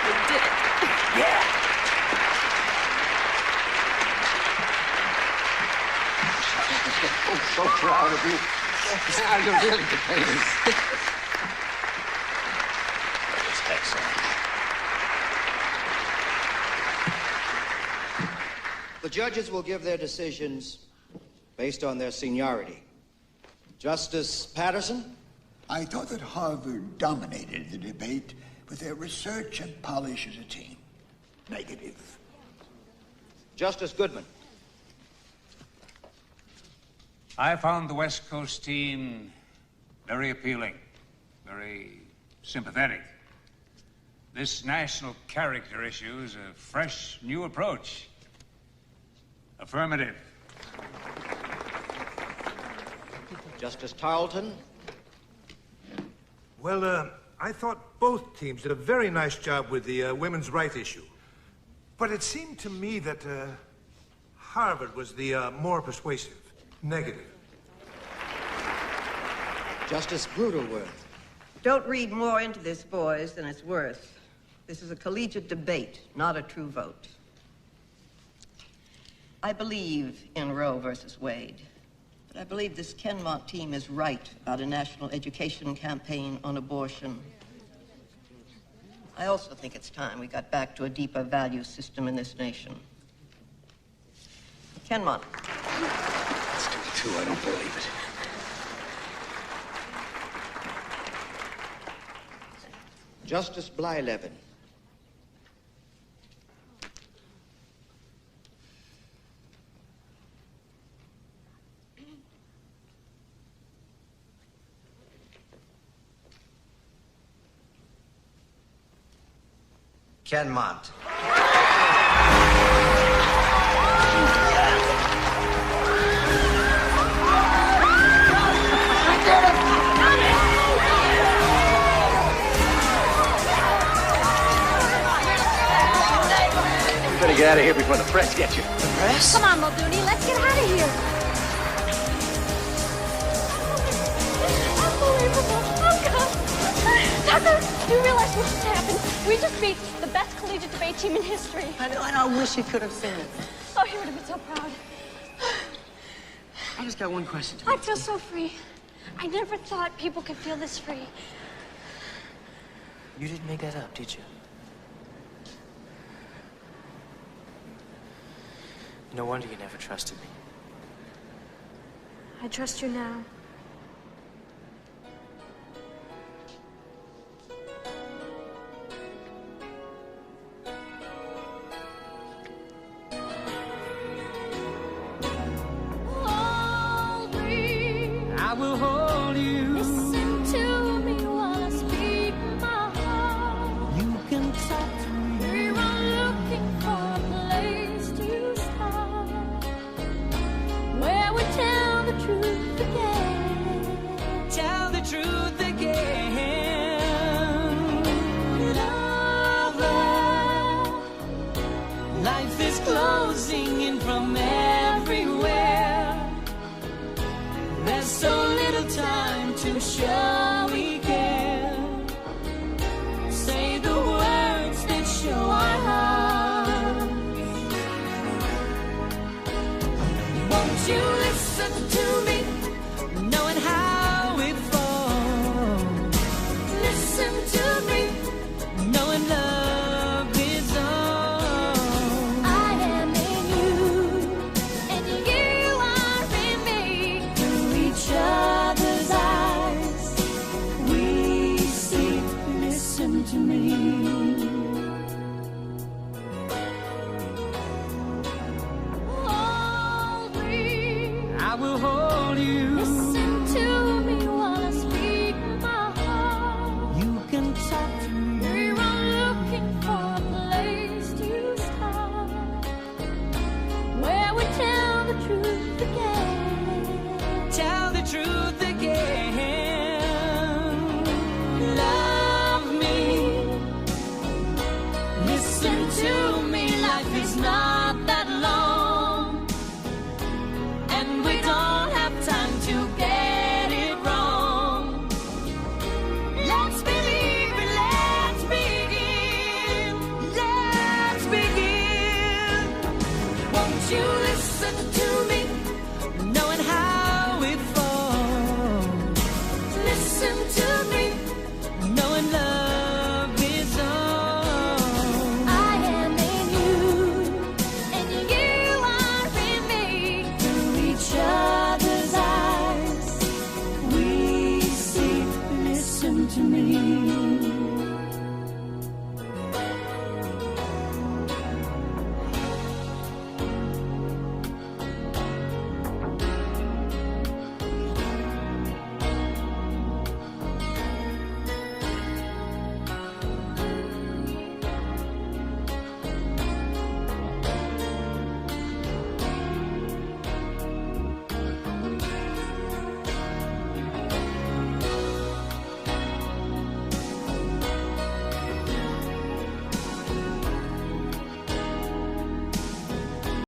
You did it. Yeah. I'm so proud of you. You're really debating. That's excellent. The judges will give their decisions based on their seniority. Justice Patterson? I thought that Harvard dominated the debate with their research and polish as a team. Negative. Justice Goodman? I found the West Coast team very appealing, very sympathetic. This national character issue is a fresh, new approach. Affirmative. Justice Tarleton? Well, I thought both teams did a very nice job with the women's rights issue. But it seemed to me that Harvard was the more persuasive. Negative. Justice Bruderworth? Don't read more into this, boys, than it's worth. This is a collegiate debate, not a true vote. I believe in Roe versus Wade, but I believe this Kenmont team is right about a national education campaign on abortion. I also think it's time we got back to a deeper value system in this nation. Kenmont. Let's do it too, I don't believe it. Justice Blyleven? Kenmont. You better get out of here before the press gets you. The press? Come on, Muldooney, let's get out of here. Unbelievable. Oh, God. Tucker, do you realize what just happened? We just beat the best collegiate debate team in history. I know, and I wish you could have seen it. Oh, he would have been so proud. I just got one question. I feel so free. I never thought people could feel this free. You didn't make that up, did you? No wonder you never trusted me. I trust you now. I will hold you. Listen to me while I speak my heart. You can talk to me. We were looking for a place to start, where we tell the truth again. Tell the truth again. Love, life is closing in from everywhere. There's so little time to show we care. Say the words that show our hearts. Won't you listen to me, knowing how it falls? Listen to me, knowing love is all. I am in you, and you are in me. Through each other's eyes, we see. Listen to me.